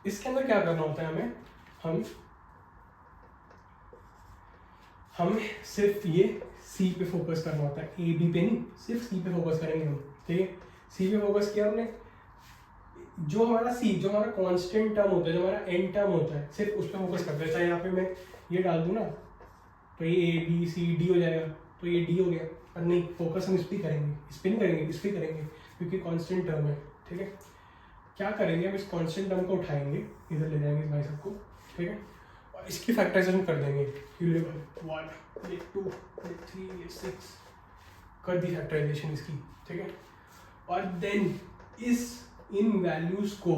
इसके अंदर क्या करना होता है हमें, हम सिर्फ ये सी पे फोकस करना होता है, ए बी पे नहीं, सिर्फ सी पे फोकस करेंगे हम। ठीक है, सी पे फोकस किया हमने, जो हमारा सी, जो हमारा कांस्टेंट टर्म होता है, जो हमारा एन टर्म होता है, सिर्फ उस पर फोकस करते हैं। चाहे यहाँ पे मैं ये डाल दूँ ना, तो ये ए बी सी डी हो जाएगा, तो ये डी हो गया, पर नहीं, फोकस हम इस पर करेंगे, इस पर नहीं करेंगे, इस पर करेंगे, क्योंकि कांस्टेंट टर्म है। ठीक है, क्या करेंगे, हम इस कांस्टेंट टर्म को उठाएंगे, इधर ले जाएंगे इस भाई सबको। ठीक है, और इसकी फैक्टराइजेशन कर देंगे, 1 ये 2 ये 3 ये 6 कर दी फैक्टराइजेशन इसकी। ठीक है, और देन इन वैल्यूज को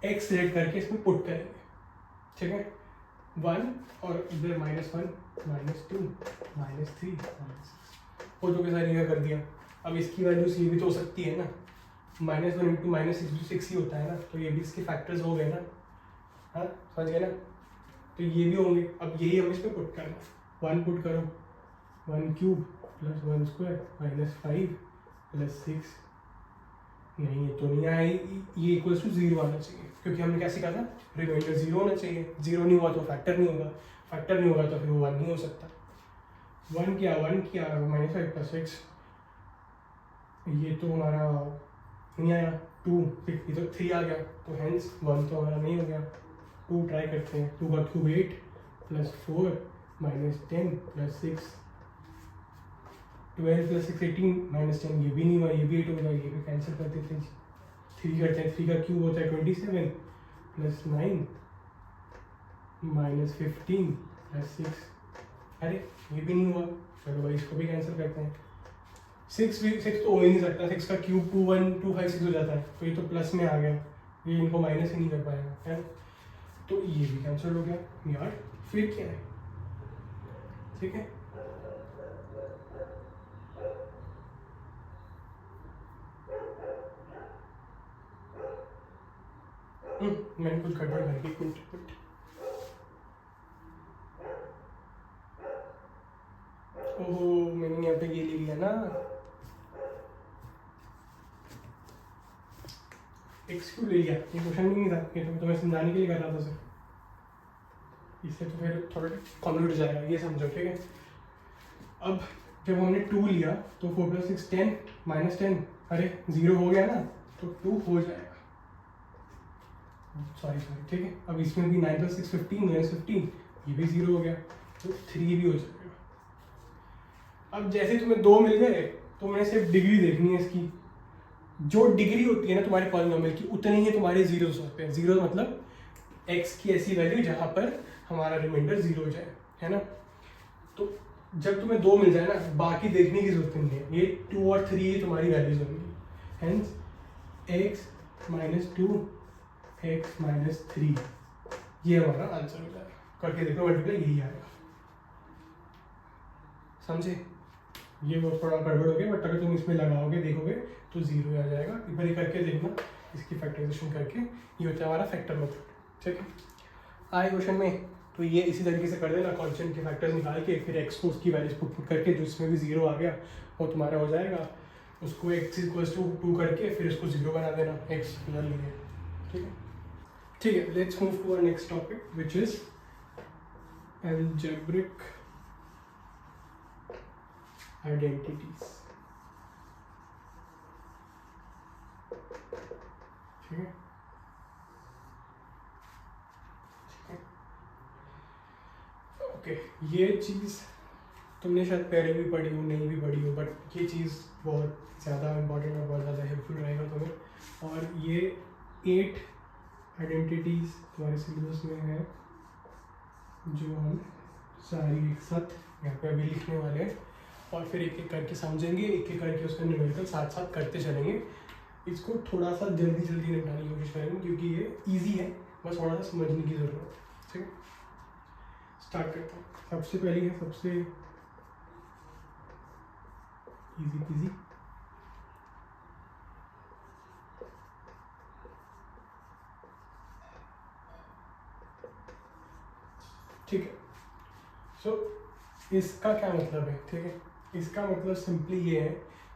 एक्स रेट करके इसमें पुट करेंगे। ठीक है, 1 और इधर -1 -2 -3 -6 हो जो के सारी जगह कर दिया। अब इसकी वैल्यूज ये भी तो हो सकती है ना, -1 × -6 ही होता है ना, तो ये भी इसके फैक्टर्स हो गए ना। हाँ, समझ गए ना, तो ये भी होंगे। अब यही हम इस पर पुट करना, 1 पुट करो, 1³ + 1² -5 + 6, नहीं ये तो नहीं आया, ये इक्वल्स टू 0 आना चाहिए, क्योंकि हमने क्या सीखा था, रिमाइंडर 0 होना चाहिए। 0 नहीं हुआ तो फैक्टर नहीं होगा, फैक्टर नहीं होगा तो फिर वो 1 नहीं हो सकता। 1 किया -5 + 6, ये तो हमारा नहीं आया, 2 फिर इधर 3 आ गया, तो हेंस 1 तो हमारा नहीं हो गया। 2 ट्राई करते हैं, 2 का क्यूब 8 + 4 -10 + 6 12 + 6 18 -10, ये भी नहीं हुआ, ये भी 8 होगा, ये भी कैंसिल कर देते हैं। 3 करते हैं, 3 का क्यूब होता है 27 + 9 -15 + 6, अरे ये भी नहीं हुआ, चलो भाई इसको भी कैंसिल करते हैं। 6 तो हो ही नहीं सकता, 6 का क्यूब 21256 हो जाता है, तो ये तो प्लस में आ गया, ये इनको माइनस ही नहीं कर पाएगा, है, तो ये भी कैंसिल हो गया यार। फिर क्या है, ठीक है, मैंने कुछ गड़बड़ कर दी, कुछ ओह मैंने यहाँ पे ये ले लिया ना, एक्स क्यूब ले लिया, ये क्वेश्चन नहीं था, ये तो मैं समझाने के लिए कर रहा था सर, इससे तो फिर थोड़ा कॉन्वर्ट हो जाएगा, ये समझो। ठीक है, अब जब हमने 2 लिया तो 4 + 6 10 -10, अरे 0 हो गया ना, तो 2 हो जाएगा, सॉरी। ठीक है, अब इसमें भी 9 + 6 15 -15, ये भी 0 हो गया, तो 3 भी हो जाएगा। अब जैसे तुम्हें 2 मिल गए, तो मैं सिर्फ डिग्री देखनी है इसकी, जो डिग्री होती है ना तुम्हारे पॉलिनोमियल की, उतनी ही तुम्हारे जीरोस होते हैं। जीरो मतलब x की ऐसी वैल्यू जहाँ पर हमारा रिमाइंडर 0 हो जाए, है ना। तो जब तुम्हें 2 मिल जाए ना, बाकी देखने की जरूरत नहीं है, ये 2 और 3 ही तुम्हारी वैल्यूज होंगी। हेंस x - 2 x - 3 ये हमारा आंसर हो जाएगा। करके देखो, मल्टीप्लाई यही आएगा, समझे। ये वो थोड़ा गड़बड़ हो गया, बट अगर तुम इसमें लगाओगे देखोगे तो 0 आ जाएगा। एक बार करके देखना, इसकी फैक्टराइजेशन करके, ये होता है हमारा फैक्टर मेथड। ठीक है, आए क्वेश्चन में तो ये इसी तरीके से कर देना, कांस्टेंट के फैक्टर्स निकाल के फिर एक्स को उसकी वैल्यूज पुट करके, जो इसमें भी 0 आ गया वो तुम्हारा हो जाएगा, उसको x = 2 करके फिर इसको 0 बना देना, x इधर लिए। ठीक है, ठीक है, let's move to our next topic which is algebraic identities. ठीक है, ओके, ये चीज तुमने शायद पहले भी पढ़ी हो, नहीं भी पढ़ी हो, बट ये चीज़ बहुत ज़्यादा इम्पॉर्टेंट और बहुत ज़्यादा हेल्पफुल रहेगा तुम्हें। और ये 8 आइडेंटिटीज़ तुम्हारे सिलेबस में है जो हम सारी एक साथ यहाँ पे अभी लिखने वाले हैं, और फिर एक एक करके समझेंगे, एक एक करके उसका न्यूमेरिकल साथ साथ करते चलेंगे। इसको थोड़ा सा जल्दी जल्दी निपटाने की कोशिश करेंगे क्योंकि ये इजी है, बस थोड़ा सा समझने की ज़रूरत है। ठीक है, स्टार्ट करता हूँ। सबसे पहली है सबसे इजी पीजी, ठीक है। सो इसका क्या मतलब है? ठीक है, इसका मतलब सिंपली ये है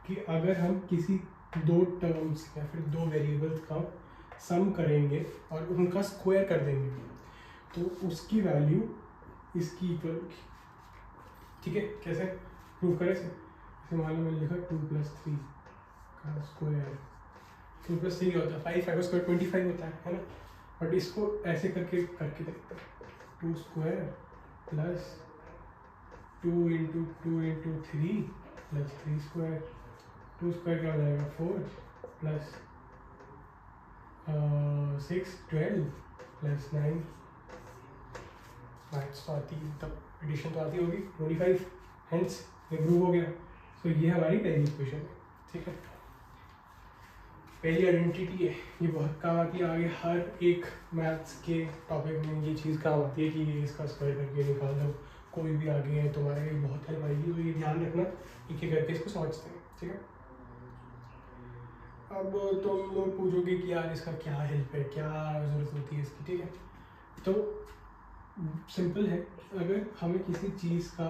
कि अगर हम किसी दो टर्म्स या फिर दो वेरिएबल्स का सम करेंगे और उनका स्क्वायर कर देंगे तो उसकी वैल्यू इसकी इक्वल होगी। ठीक है, कैसे प्रूव करें? जैसे मान लो मैंने लिखा 2 + 3 का स्क्वायर, 2 + 3 होता है 5, 5 का स्क्वायर 25 होता है ना। बट इसको ऐसे करके देखते हैं, 2 square plus 2 × 2 × 3 plus 3 square, 2 square क्या हो जाएगा 4 प्लस 6 12 प्लस 9, मैथ्स तो आती है, तब एडिशन तो आती होगी, 25, हेंस ये प्रूव हो गया। तो ये हमारी पहली इक्वेशन है। ठीक है, पहली आइडेंटिटी है, ये बहुत काम आती है आगे हर एक मैथ्स के टॉपिक में। ये चीज़ काम आती है कि ये इसका स्क्वायर करके निकाल दो, कोई भी आगे है तुम्हारे लिए बहुत हेल्प आएगी। तो ये ध्यान रखना, एक एक करके इसको समझते हैं। ठीक है, अब तुम लोग पूछोगे कि यार इसका क्या हेल्प है, क्या ज़रूरत होती है इसकी। ठीक है, तो सिंपल है, अगर हमें किसी चीज़ का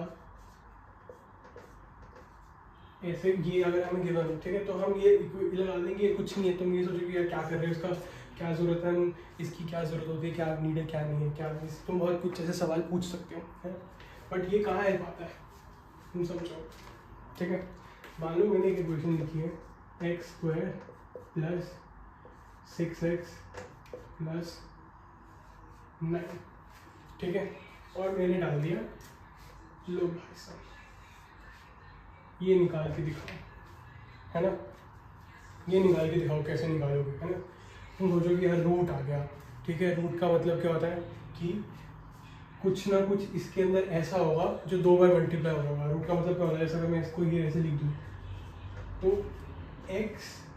ऐसे ये अगर हमें गिवन हो, ठीक है, तो हम ये लगा देंगे कुछ नहीं है। तुम ये सोचोगे यार क्या कर रहे हो, इसका क्या ज़रूरत है, इसकी क्या ज़रूरत होती है, क्या नीड है, क्या नहीं है, क्या नहीं। तुम बहुत कुछ ऐसे सवाल पूछ सकते हो, है, बट ये कहाँ हेल्प आता है तुम समझो। ठीक है, मान लो मैंने एक इक्वेशन लिखी है x² + 6x + 9, ठीक है, और मैंने डाल दिया लो भाई साहब ये निकाल के दिखाओ, है ना। ये निकाल के दिखाओ, कैसे निकालोगे, है ना। तुम सोचोगे यार रूट आ गया, ठीक है, रूट का मतलब क्या होता है कि कुछ ना कुछ इसके अंदर ऐसा होगा जो 2 बार मल्टीप्लाई होगा। रूट का मतलब क्या होता है, जैसे अगर मैं इसको ये ऐसे लिख दूँ तो x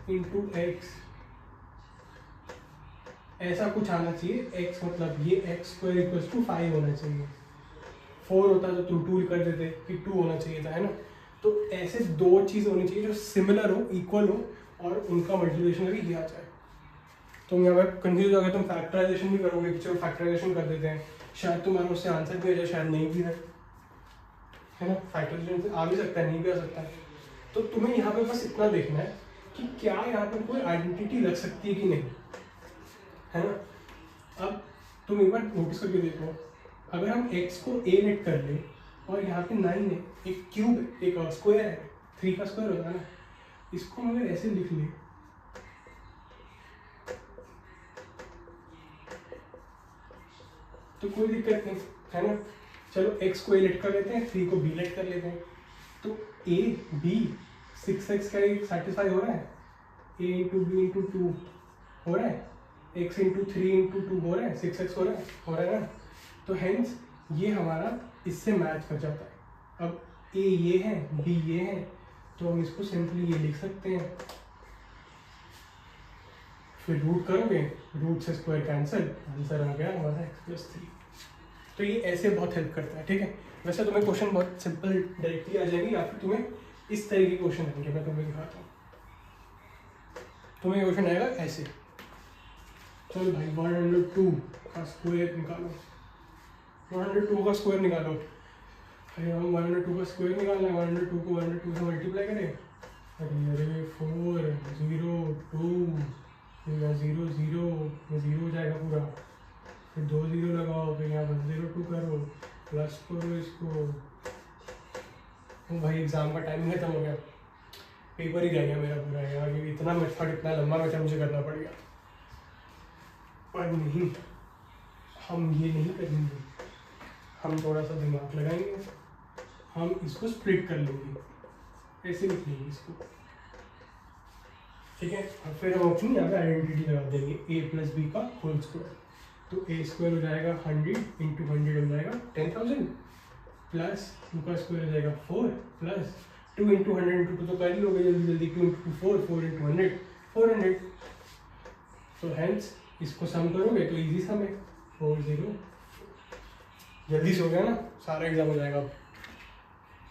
× x ऐसा कुछ आना चाहिए। x मतलब ये x² = 5 होना चाहिए। 4 होता तो तुम 2 कर देते कि 2 होना चाहिए था, है ना। तो ऐसे दो चीज़ होनी चाहिए जो सिमिलर हो, इक्वल हो, और उनका मल्टीप्लिकेशन भी किया जाए। तुम यहाँ पर कंफ्यूज हो गए, तुम फैक्टराइजेशन भी करोगे कि चलो फैक्टराइजेशन कर देते हैं, शायद तुम्हारा उससे आंसर भी आ जाए, शायद नहीं भी है ना। फैक्टराइजेशन से आ भी सकता है, नहीं भी आ सकता है। तो तुम्हें यहाँ पे बस इतना देखना है कि क्या यहाँ पर कोई आइडेंटिटी लग सकती है कि नहीं, है ना। अब तुम एक बार नोटिस करके देखो, अगर हम x को a लेट कर ले और यहाँ पे 9 है, एक क्यूब है, एक स्क्वायर है, 3 का स्क्वायर होता है ना, इसको हम अगर ऐसे लिख लें तो कोई दिक्कत नहीं, है ना। चलो x को a लेट कर लेते हैं, 3 को b लेट कर लेते हैं, तो a b 6x का सेटिस्फाई हो रहा है, a × b × 2 हो रहा है, x × 3 × 2 हो रहा है, 6x हो रहा है ना। तो हेंस ये हमारा इससे मैच कर जाता है। अब a ये है, b ये है, तो हम इसको सिंपली ये लिख सकते हैं। फिर रूट करोगे, रूट से स्क्वायर कैंसिल, आंसर आ गया हमारा x + 3। तो ये ऐसे बहुत हेल्प करता है। ठीक है, वैसे तुम्हें क्वेश्चन बहुत सिंपल डायरेक्टली आ जाएंगे, या फिर तुम्हें इस तरह के क्वेश्चन आएंगे। मैं तुम्हें दिखाता हूँ, तुम्हें क्वेश्चन आएगा ऐसे, चलो भाई 102 का स्क्वायर निकालो, 102 का स्क्वायर निकालो। अरे हम 102 का स्क्वायर निकालना है, 102 को 102 से मल्टीप्लाई करें, अरे 4 0 2 0 0 0 हो जाएगा पूरा, फिर 2 0 लगाओ, फिर यहाँ पर 0 2 करो, प्लस करो इसको। भाई एग्जाम का टाइम खत्म हो गया, पेपर ही रह गया मेरा पूरा यार, क्योंकि इतना मेथड, इतना लंबा मेथड मुझे करना पड़ेगा। पर नहीं, हम ये नहीं करेंगे, हम थोड़ा सा दिमाग लगाएंगे, हम इसको स्प्लिट कर लेंगे, ऐसे लिख लेंगे इसको, ठीक है। और फिर हम अपनी यहाँ पे आइडेंटिटी लगा देंगे a प्लस बी का होल स्क्वायर। तो a स्क्वायर हो जाएगा 100 इंटू 100 हो जाएगा 10,000 प्लस 2 का स्क्वायर हो जाएगा 4 प्लस 2 इंटू 100 इंटू 2 तो कर ही लोगे जल्दी जल्दी, 2 इंटू 4 4 इंटू 100 400। तो हेंस इसको सम करोगे तो इजी सम है 40, जल्दी से हो गया ना, सारा एग्जाम हो जाएगा अब।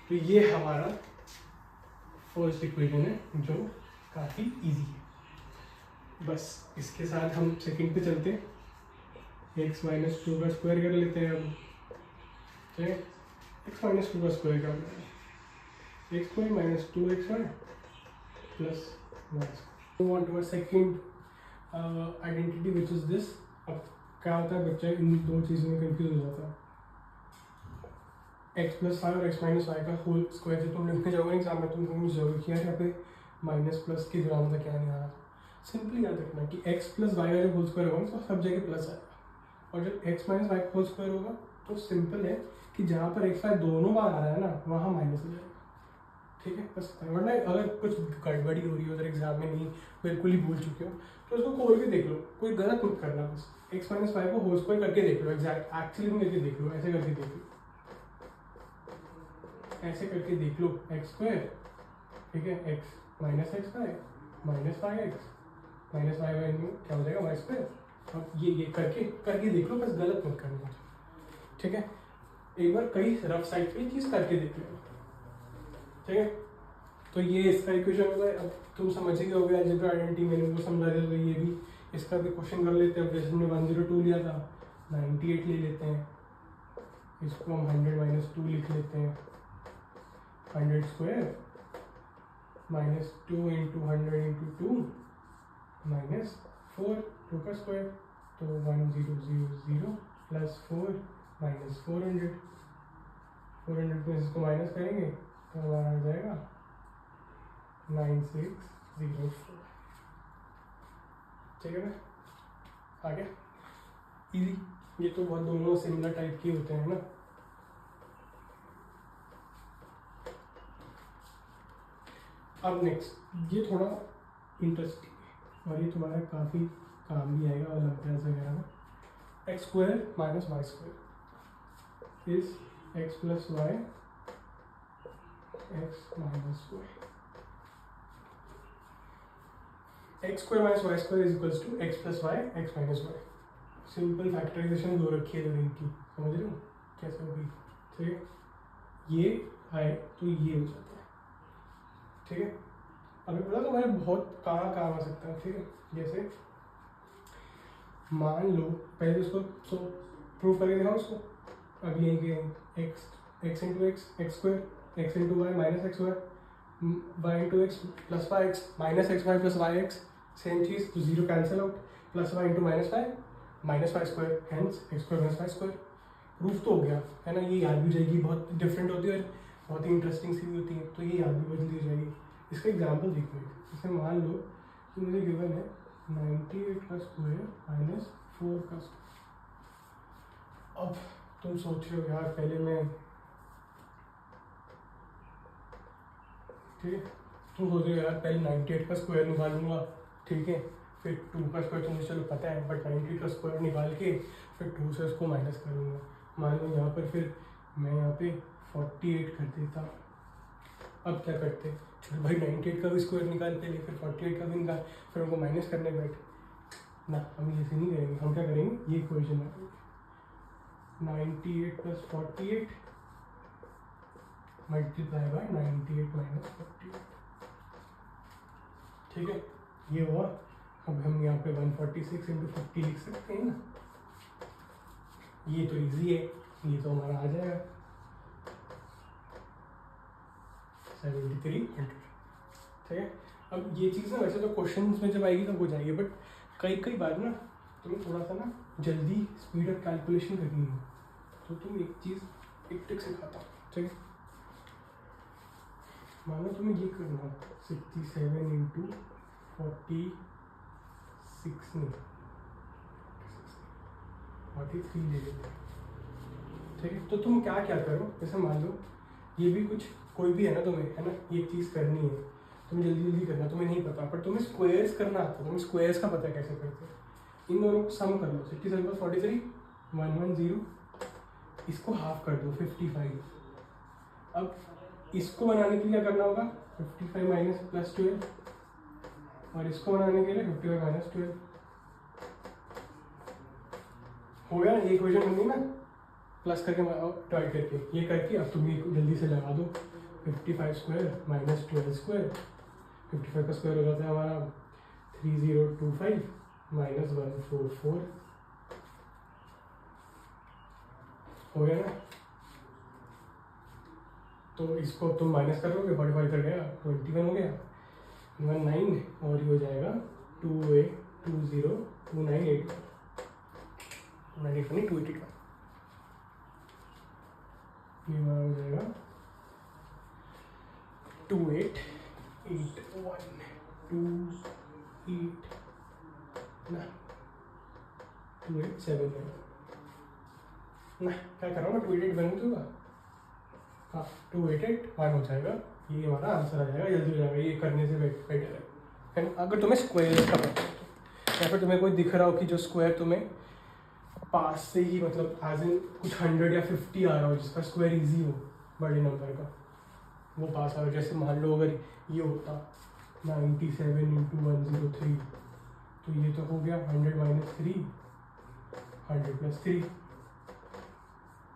तो ये हमारा फर्स्ट इक्वेशन है जो काफ़ी इजी है। बस इसके साथ हम सेकंड पे चलते हैं, x माइनस 2 का स्क्वायर कर लेते हैं अब, ठीक है। x माइनस 2 का स्क्वायर क्या होता है, x square minus 2xy plus y। Want to second identity which is this. अब क्या होता है, बच्चा इन दो चीज़ों में कंफ्यूज हो जाता है, x प्लस वाई और x माइनस वाई का होल स्क्वायर। जब तुम लिखने जाओगे एग्जाम में तुम समझ जाओगे कि यार यहाँ पे माइनस प्लस की ग्राम था, क्या नहीं आ रहा। सिंपली याद रखना कि x प्लस वाई का जब होल स्क्वायर होगा तो सब जगह प्लस आएगा, और जब x माइनस वाई का होल स्क्वायर होगा तो सिंपल है कि जहाँ पर x वाई दोनों बार आ रहा है ना वहाँ माइनस हो जाएगा, ठीक है। बस वरना अगर कुछ गड़बड़ी हो रही हो, अगर एग्जाम में नहीं बिल्कुल ही भूल चुके हो तो उसको खोल के देख लो, कोई गलत मत करना। बस x माइनस वाई को होल स्क्वायर करके देख लो, एग्जैक्ट एक्चुअली में करके देख लो, ऐसे करके देख लो, ऐसे करके देख लो एक्स स्क्वायर, ठीक है, x minus x y minus y x minus y y क्या हो जाएगा वाई स्क्वायर। अब ये करके देख लो, बस गलत मत करना, ठीक है। एक बार कई रफ साइड पे चीज़ करके देख लो, ठीक है। तो ये इसका इक्वेशन होगा। अब तुम समझ ही गए अलजेब्रा आइडेंटिटी, मैंने वो समझा दिया। तो ये भी इसका भी क्वेश्चन कर लेते हैं। अब जैसे हमने 102 लिया था, 98 ले लेते हैं, इसको हम 100 माइनस 2 लिख लेते हैं, 100 square minus 2 into 100 into 2 minus 4 2 का स्क्वायर, तो 1000 प्लस 4 माइनस 400 को इसको माइनस करेंगे तो हमारा आ जाएगा 9604, ठीक है ना। आ गया इजी। ये तो बहुत दोनों सिमिलर टाइप के होते हैं ना। अब नेक्स्ट ये थोड़ा इंटरेस्टिंग है और ये तुम्हारा काफ़ी काम भी आएगा ओलंपियाड्स वगैरह में। X square minus y square is x plus y x minus y. X square minus y square is equals to x plus y x minus y. Simple factorisation दो रखी है जब इनकी, समझ रहे हो कैसे होगी, ठीक है। ये आए तो ये हो जाता है, ठीक है। अभी पता तुम्हारे बहुत कहाँ काम आ सकता है, ठीक है। जैसे मान लो पहले तो इसको प्रूव करके दिखाओ उसको। अब ये कि x into x square x into y minus x y into x plus y x minus x y plus y x, same चीज़, तो zero cancel out, plus y into minus y square, hence x square minus y square. Proof तो हो गया है ना। ये याद भी जाएगी, बहुत डिफरेंट होती है और बहुत ही इंटरेस्टिंग सी भी होती है, तो ये याद भी बदली जाएगी। इसका एग्जाम्पल देखो, जैसे मान लो कि मुझे गिवन है 98 का स्क्वायर माइनस 4 का स्क्वायर। अब तुम सोच रहे हो यार पहले मैं, ठीक है, तुम सोच रहे हो यार पहले 98 का स्क्वायर निकालूंगा, ठीक है, फिर 2 का स्क्वायर तो मुझे चलो पता है, बट 98 का स्क्वायर निकाल के फिर 2 से उसको माइनस करूँगा। मान लो यहाँ पर फिर मैं यहाँ पे 48 कर देता। अब क्या करते, चलो भाई 98 का भी स्क्वायर निकाल पहले, फिर 48 का भी निकाल, फिर उनको माइनस करने बैठ ना। हम ऐसे नहीं करेंगे, हम क्या करेंगे, ये इक्वेशन लगाएंगे 98 प्लस 48 मल्टीप्लाई बाय 98 माइनस 48, ठीक है। ये हुआ। अब हम यहाँ पे 146 इंटू 50 लिख सकते हैं ना। ये तो इजी है, ये तो हमारा आ जाएगा 7300, ठीक है। अब ये चीज़ ना वैसे तो क्वेश्चन में जब आएगी तब हो जाएगी, बट कई बार ना तुम्हें थोड़ा सा ना जल्दी स्पीड ऑफ कैलकुलेशन करनी है, तो तुम एक ट्रिक सिखाता हूँ, ठीक है। मानो तुम्हें ये करना 67 इंटू 46 नहीं 43 ले लेते हैं, ठीक है। तो तुम क्या करो, जैसे मान लो ये भी कुछ कोई भी है ना तुम्हें, है ना, ये चीज़ करनी है, तुम्हें जल्दी जल्दी करना, तुम्हें नहीं पता, पर तुम्हें स्क्वायर्स करना आता है, तुम्हें स्क्वायर्स का पता है कैसे करते हैं। इन दोनों को सम कर लो, 67 + 43 110, इसको हाफ कर दो 55। अब इसको बनाने के लिए क्या करना होगा, 55 माइनस प्लस 12, और इसको बनाने के लिए 55 माइनस 12 हो गया। ये इक्वेशन बन गई ना, प्लस करके डिवाइड करके, ये करके अब तुम ये जल्दी से लगा दो, 55 स्क्वायर माइनस 12 स्क्वायर, 55 का स्क्वायर हो जाता है हमारा 3025 माइनस 144, हो गया ना। तो इसको तुम माइनस कर लोगे, 45 कर गया, 21 हो गया, 19, और ये हो जाएगा 28202981 281, ये हमारा हो जाएगा 2881 ना, क्या कर रहा हूँ मैं, 2881 दूंगा, हाँ 2881 हो जाएगा, ये हमारा आंसर आ जाएगा, जल्दी हो जाएगा, ये करने से बेटर है। एंड अगर तुम्हें स्क्वायर का पता है या फिर तुम्हें कोई दिख रहा हो कि जो स्क्वायर तुम्हें पास से ही, मतलब एज इन कुछ 100 या 50 आ रहा हो, जिसका स्क्वायर इजी हो बड़े नंबर का, वो पास आ रहा हो, जैसे मान लो अगर ये होता 97 × 103, तो ये तो हो गया 100 माइनस 3, 100 प्लस 3,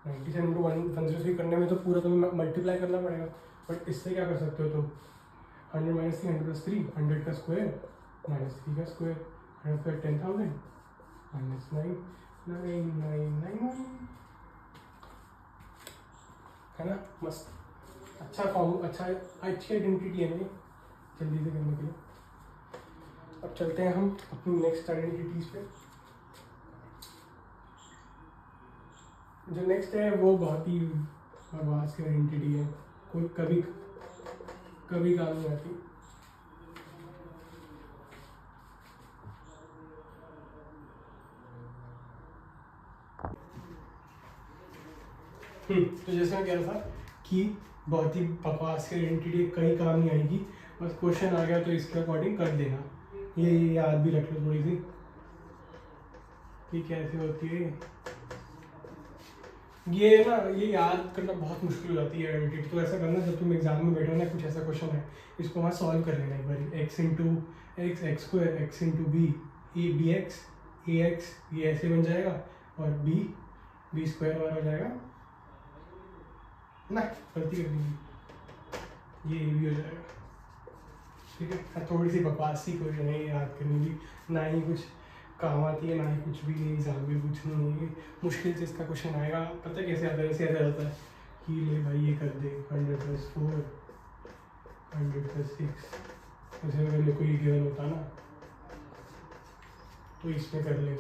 97 × 103 करने में तो पूरा तुम्हें मल्टीप्लाई करना पड़ेगा, बट इससे क्या कर सकते हो तुम, 100 माइनस 3, 100 प्लस 3, 100 का स्क्वायर माइनस 3 का स्क्वायर, 100 स्क्वायर 10,000 माइनस 9,999 है ना, मस्त, अच्छा फॉर्म, अच्छी आइडेंटिटी है मेरी जल्दी से करने के लिए। अब चलते हैं हम अपनी नेक्स्ट आइडेंटिटीज पे। जो नेक्स्ट है वो बहुत ही बकवास की आइडेंटिटी है, कोई कभी कभी काम नहीं आती। तो जैसे मैं कह रहा था कि बहुत ही बकवास की आइडेंटिटी, कहीं काम नहीं आएगी, बस क्वेश्चन आ गया तो इसके अकॉर्डिंग कर देना, ये याद भी रख लो थोड़ी सी कि कैसे होती है ये ना, ये याद करना बहुत मुश्किल हो जाती है आइडेंटिटी। तो ऐसा करना, जब तुम एग्जाम में बैठो ना, कुछ ऐसा क्वेश्चन है, इसको वहाँ सॉल्व कर लेना एक बार, x square x b, a b x a x, ये ऐसे बन जाएगा, और बी स्क्वायर वाला हो जाएगा ना, गलती कर दी, ये भी हो जाएगा, ठीक है। थोड़ी सी बकवास सी कोई नहीं, याद करनी भी ना ही कुछ काम आती है, ना ही कुछ भी नहीं, एग्जाम में कुछ नहीं है, मुश्किल से इसका क्वेश्चन आएगा, पता कैसे आता है, ऐसे आता रहता है कि ले भाई ये कर दे, 100 + 4, 100 + 6, ऐसे अगर मेरे को ये गिवन होता ना तो इसमें कर ले,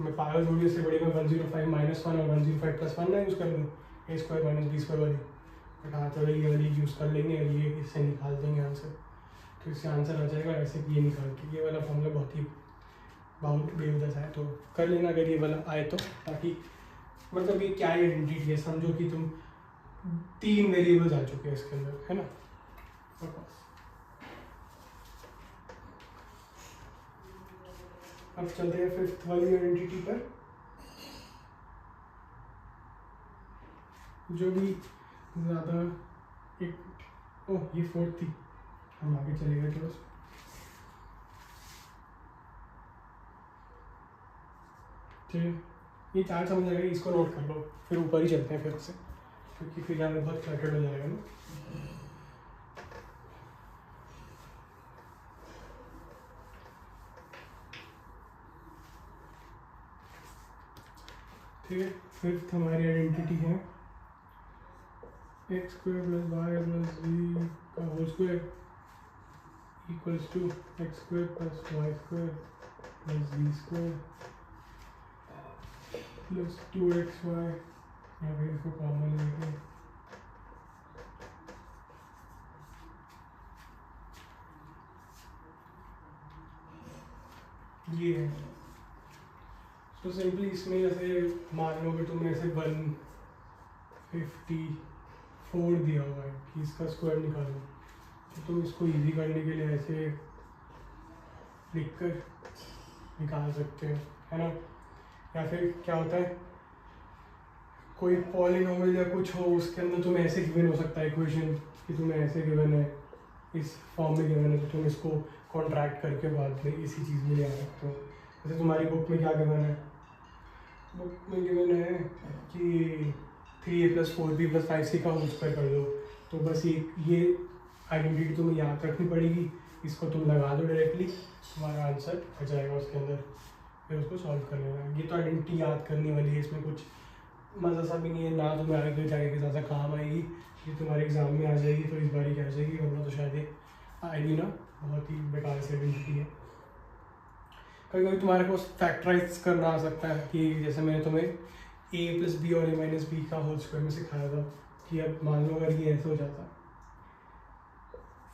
मैं पागल थोड़ी, इससे बड़ी मैं 105 - 1 और 105 + 1 ना यूज़ कर लूँ, a square minus b square वाली, बट हाँ चलो ये वाली यूज़ कर लेंगे, और ये इससे निकाल देंगे आंसर, तो इससे आंसर आ जाएगा ऐसे कि ये निकाल के, ये वाला फॉर्मूला बहुत बेवजह है, तो कर लेना अगर ये वाला आए तो, ताकि मतलब ये क्या आइडेंटिटी है, समझो कि तुम 3 वेरिएबल्स आ चुके हैं इसके अंदर, है ना। अब चलते हैं 5th वाली आइडेंटिटी पर, जो भी ज़्यादा एक, ओह ये 4th थी, हम आगे चलेगा क्या उसमें, ठीक है। ये 4 समझ आएगा, इसको नोट कर लो, फिर ऊपर ही चलते हैं फिर से, क्योंकि फिर यहाँ बहुत क्लटर्ड हो जाएगा ना। ठीक है, 5th हमारी आइडेंटिटी है x स्क्वायर + y + z का whole square equals to x square + y square + z square plus 2xy, या फिर इसको कॉमन लेके ये है। तो सिंपली इसमें जैसे मान लो कि तुम ऐसे 154 4 दिया हुआ है कि इसका स्क्वायर निकालो, तो तुम इसको इजी करने के लिए ऐसे लिख कर निकाल सकते हो, है ना। या फिर क्या होता है, कोई पॉलिनोमियल या कुछ हो, उसके अंदर तुम्हें ऐसे गिवन हो सकता है इक्वेशन कि तुम्हें ऐसे गिवन है, इस फॉर्म में गिवन है, तो तुम इसको कॉन्ट्रैक्ट करके बाद में इसी चीज़ में ले आ सकते हो। जैसे तुम्हारी बुक में क्या गिवन है, बुक में गिवन है कि 3a + 4b + 5c का होल स्क्वायर कर दो, तो बस ये आइडेंटिटी तुम्हें याद रखनी पड़ेगी, इसको तुम लगा दो डायरेक्टली, तुम्हारा आंसर आ जाएगा उसके अंदर, फिर उसको सॉल्व कर लेना। ये तो आइडेंटिटी याद करने वाली है, इसमें कुछ मज़ा सा भी नहीं है ना, तुम्हें आगे जाके ज़्यादा काम आएगी, ये तुम्हारे एग्ज़ाम में आ जाएगी तो इस बार ही आ जाएगी, वरना तो शायद ये आएगी ना, बहुत ही बेकार से आइडेंटिटी है। कभी कभी तुम्हारे को फैक्टराइज करना आ सकता है कि जैसे मैंने तुम्हें a + b और a - b का होल स्क्वायर में सिखाया था कि अब मान लो अगर ये ऐसे हो जाता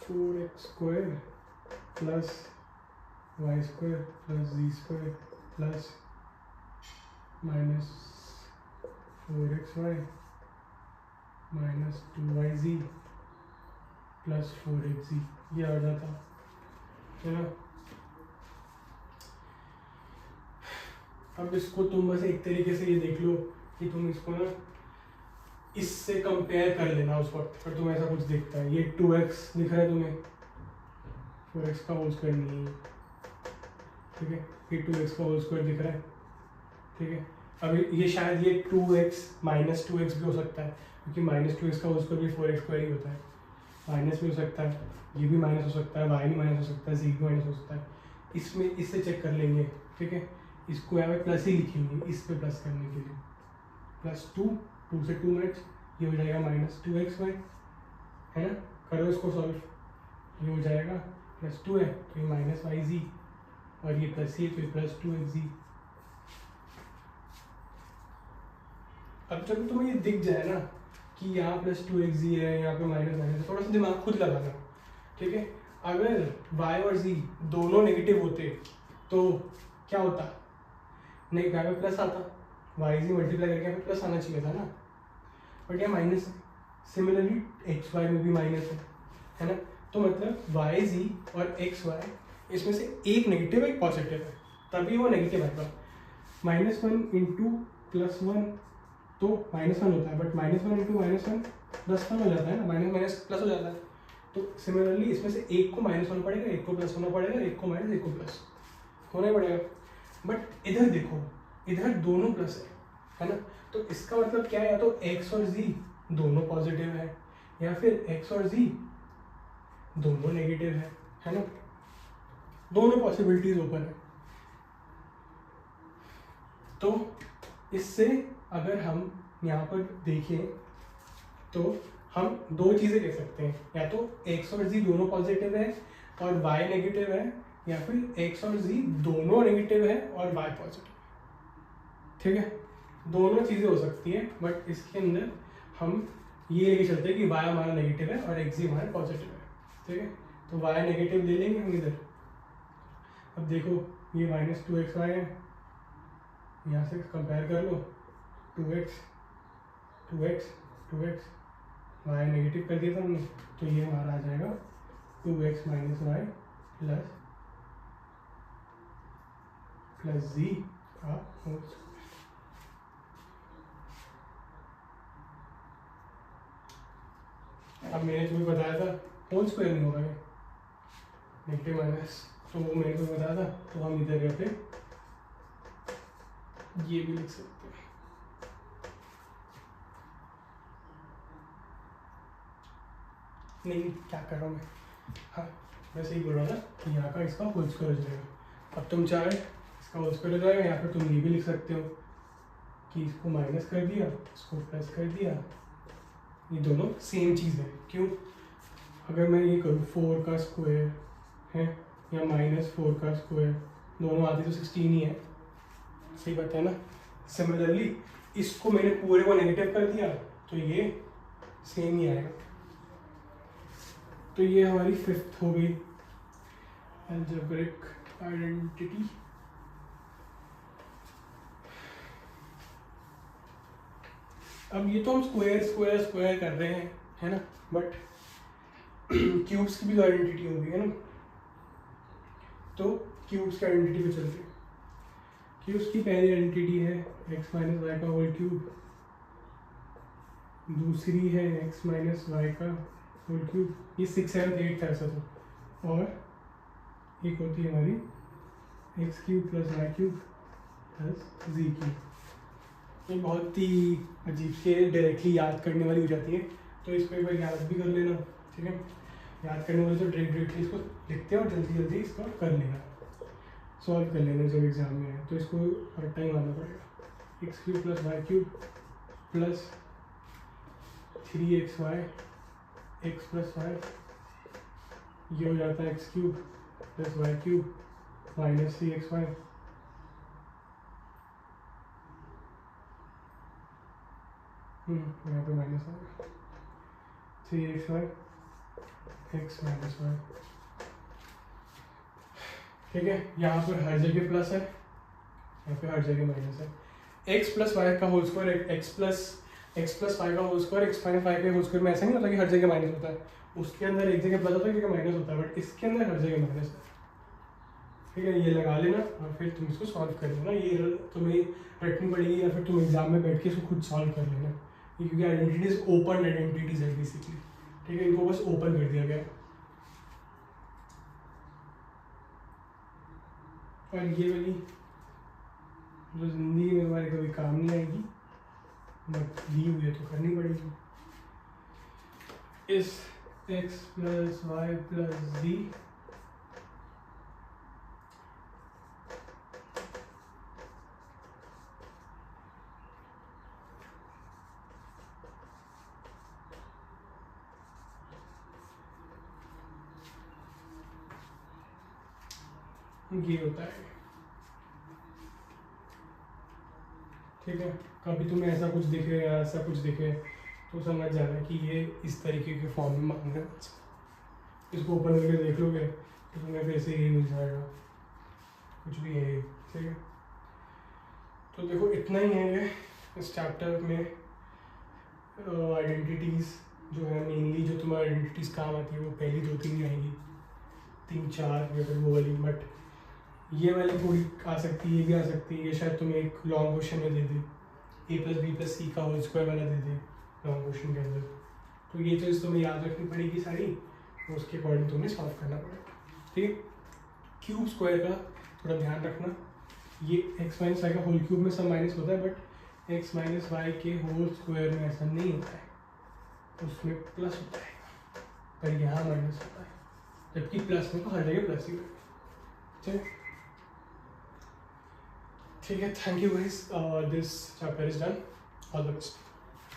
4x² + y² + z² + -4xy - 2yz + 4xz, ये आ जाता है ना। अब इसको तुम बस एक तरीके से ये देख लो कि तुम इसको ना इससे कंपेयर कर लेना उस वक्त, पर तुम्हें ऐसा कुछ दिखता है, ये 2x दिख रहा है तुम्हें, 4x का होल स्क्वायर नहीं है, ठीक है, ये 2x का होल स्क्वायर दिख रहा है, ठीक है। अब ये शायद ये 2x - 2x भी हो सकता है, क्योंकि -2x का होल स्क्वायर भी 4x² ही होता है, माइनस भी हो सकता है, ये भी माइनस हो सकता है, y भी माइनस हो सकता है, z भी माइनस हो सकता है। इसमें इससे चेक कर लेंगे, ठीक है, इसको यहाँ पे प्लस ही लिखेंगे इस पे प्लस करने के लिए, +2, 2 से 2 मैच, ये हो जाएगा -2xy, है ना। करो इसको सॉल्व, ये हो जाएगा +2 है तो ये -yz, और ये प्लस ही तो ये +2xz। अब जब तुम्हें ये दिख जाए ना कि यहाँ +2xz है, यहाँ पे माइनस, थोड़ा सा दिमाग खुद लगाना, ठीक है। अगर y और z दोनों नेगेटिव होते तो क्या होता, नहीं यहाँ पे प्लस आता, yz मल्टीप्लाई करके यहाँ पे प्लस आना चाहिए था ना, बट यहाँ माइनस है। सिमिलरली xy में भी माइनस है ना, तो मतलब yz और xy इसमें से एक नेगेटिव एक पॉजिटिव है, तभी वो नेगेटिव आएगा। -1 × +1 तो -1 होता है, बट -1 × -1 +1 हो जाता है ना, माइनस प्लस हो जाता है। तो सिमिलरली इसमें से एक को माइनस होना पड़ेगा, एक को प्लस होना पड़ेगा, एक को माइनस एक को प्लस होना ही पड़ेगा। बट इधर देखो, इधर दोनों प्लस है ना, तो इसका मतलब क्या है, या तो x और z दोनों पॉजिटिव है, या फिर x और z दोनों नेगेटिव है ना, दोनों पॉसिबिलिटीज ओपन है। तो इससे अगर हम यहाँ पर देखें तो हम दो चीज़ें कह सकते हैं, या तो x और z दोनों पॉजिटिव है और y नेगेटिव है, या फिर x और z दोनों नेगेटिव है और y पॉजिटिव है, ठीक है। दोनों चीज़ें हो सकती है, बट इसके अंदर हम ये लेके चलते हैं कि y हमारा नेगेटिव है और x हमारा पॉजिटिव है, ठीक है। तो y नेगेटिव ले लेंगे हम इधर। अब देखो ये -2xy है, यहाँ से कंपेयर कर लो, 2x 2x 2x, y negative कर दिया था हमने, तो ये हमारा आ जाएगा 2x - y प्लस z का होल स्क्वायर। अब मैंने तुम्हें बताया था होल स्क्वायर नहीं होगा, नेगेटिव माइनस, तो वो मैंने तुम्हें बताया था, तो हम इधर यहाँ पे ये भी लिख सकते हैं। नहीं क्या कर रहा हूँ मैं, हाँ वैसे ही बोल रहा था कि यहाँ का इसका होल स्क्वायर हो जाएगा। अब तुम चाहे इसका होल स्क्वायर हो जाएगा, यहाँ पे तुम ये भी लिख सकते हो कि इसको माइनस कर दिया, इसको प्लस कर दिया, ये दोनों सेम चीज़ है। क्यों, अगर मैं ये करूँ 4 का स्क्वायर है या -4 का स्क्वायर, दोनों आते तो 16 ही है, सही बात है ना। सिमिलरली इसको मैंने पूरे को नेगेटिव कर दिया तो ये सेम ही आएगा। तो ये हमारी 5th हो गई अलजेब्रिक आइडेंटिटी। अब ये तो हम स्क्वायर स्क्वायर स्क्वायर कर रहे हैं, है ना, बट क्यूब्स की भी तो आइडेंटिटी होगी, है ना। तो क्यूब्स की आइडेंटिटी पे चलते हैं। क्यूब्स की पहली आइडेंटिटी है x माइनस वाई का होल क्यूब, दूसरी है x माइनस वाई का होल क्यूब, ये 6, 7, 8 था ऐसा तो, और एक होती है हमारी x cube plus y cube plus z cube. ये बहुत ही अजीब से डायरेक्टली याद करने वाली हो जाती है, तो इसको एक बार याद भी कर लेना, ठीक है। याद करने वाले तो डायरेक्टली इसको लिखते हैं और जल्दी जल्दी इसको कर लेना, सॉल्व कर लेना जब एग्जाम में है, तो इसको हर टाइम आना पड़ेगा। X cube plus y cube plus 3xy x plus y, ये हो जाता है x cube plus y cube minus 3xy, यहाँ पे माइनस आएगा 3xy एक्स माइनस वाई, ठीक है। यहाँ पर हर जगह प्लस है, यहाँ पे हर जगह माइनस है। एक्स प्लस वाई का whole square, x plus y का whole square, x minus y का होल स्क्वायर में ऐसा नहीं होता कि हर जगह माइनस होता है, उसके अंदर एक जगह प्लस होता है, एक जगह माइनस होता है, बट इसके अंदर हर जगह माइनस है, ठीक है। ये लगा लेना और फिर तुम इसको सॉल्व कर लेना, ये तुम्हें रटनी पड़ेगी या फिर तुम एग्जाम में बैठ के इसको खुद सॉल्व कर लेना, ये क्योंकि आइडेंटिटीज ओपन आइडेंटिटीज है बेसिकली, ठीक है। इनको बस ओपन कर दिया गया, और ये वाली जो जिंदगी में हमारे कभी काम नहीं आएगी बट दी हुई है तो करनी पड़ेगी। इस x plus y plus d ये होता है, ठीक है। कभी तुम्हें ऐसा कुछ दिखे या ऐसा कुछ दिखे तो समझ जाना कि ये इस तरीके के फॉर्म में मांग रहे हैं। इसको ओपन करके देख लोगे तो तुम्हें फिर से यही मिल जाएगा, कुछ भी है, ठीक है। तो देखो इतना ही है ये इस चैप्टर में। आइडेंटिटीज़ जो है मेनली जो तुम्हारी आइडेंटिटीज़ काम आती है वो पहली 2-3 ही आएंगी, 3-4 या फिर वो वाली, बट ये वाली थोड़ी आ सकती है, ये भी आ सकती है, ये शायद तुम्हें एक लॉन्ग क्वेश्चन में दे दे, a प्लस बी प्लस सी का होल स्क्वायर वाला दे दे लॉन्ग क्वेश्चन के अंदर। तो ये चीज़ तुम्हें याद रखनी पड़ेगी सारी, तो उसके अकॉर्डिंग तुम्हें सॉल्व करना पड़ेगा, ठीक है। क्यूब स्क्वायर का थोड़ा ध्यान रखना, ये एक्स माइनस वाई का होल क्यूब में सब माइनस होता है, बट एक्स माइनस वाई के होल स्क्वायर में ऐसा नहीं होता है, उसमें प्लस होता है, पर यहाँ माइनस होता है, जबकि प्लस में तो हर जगह प्लस ही होगा, ठीक है। Thank you guys, this chapter is done, all the best.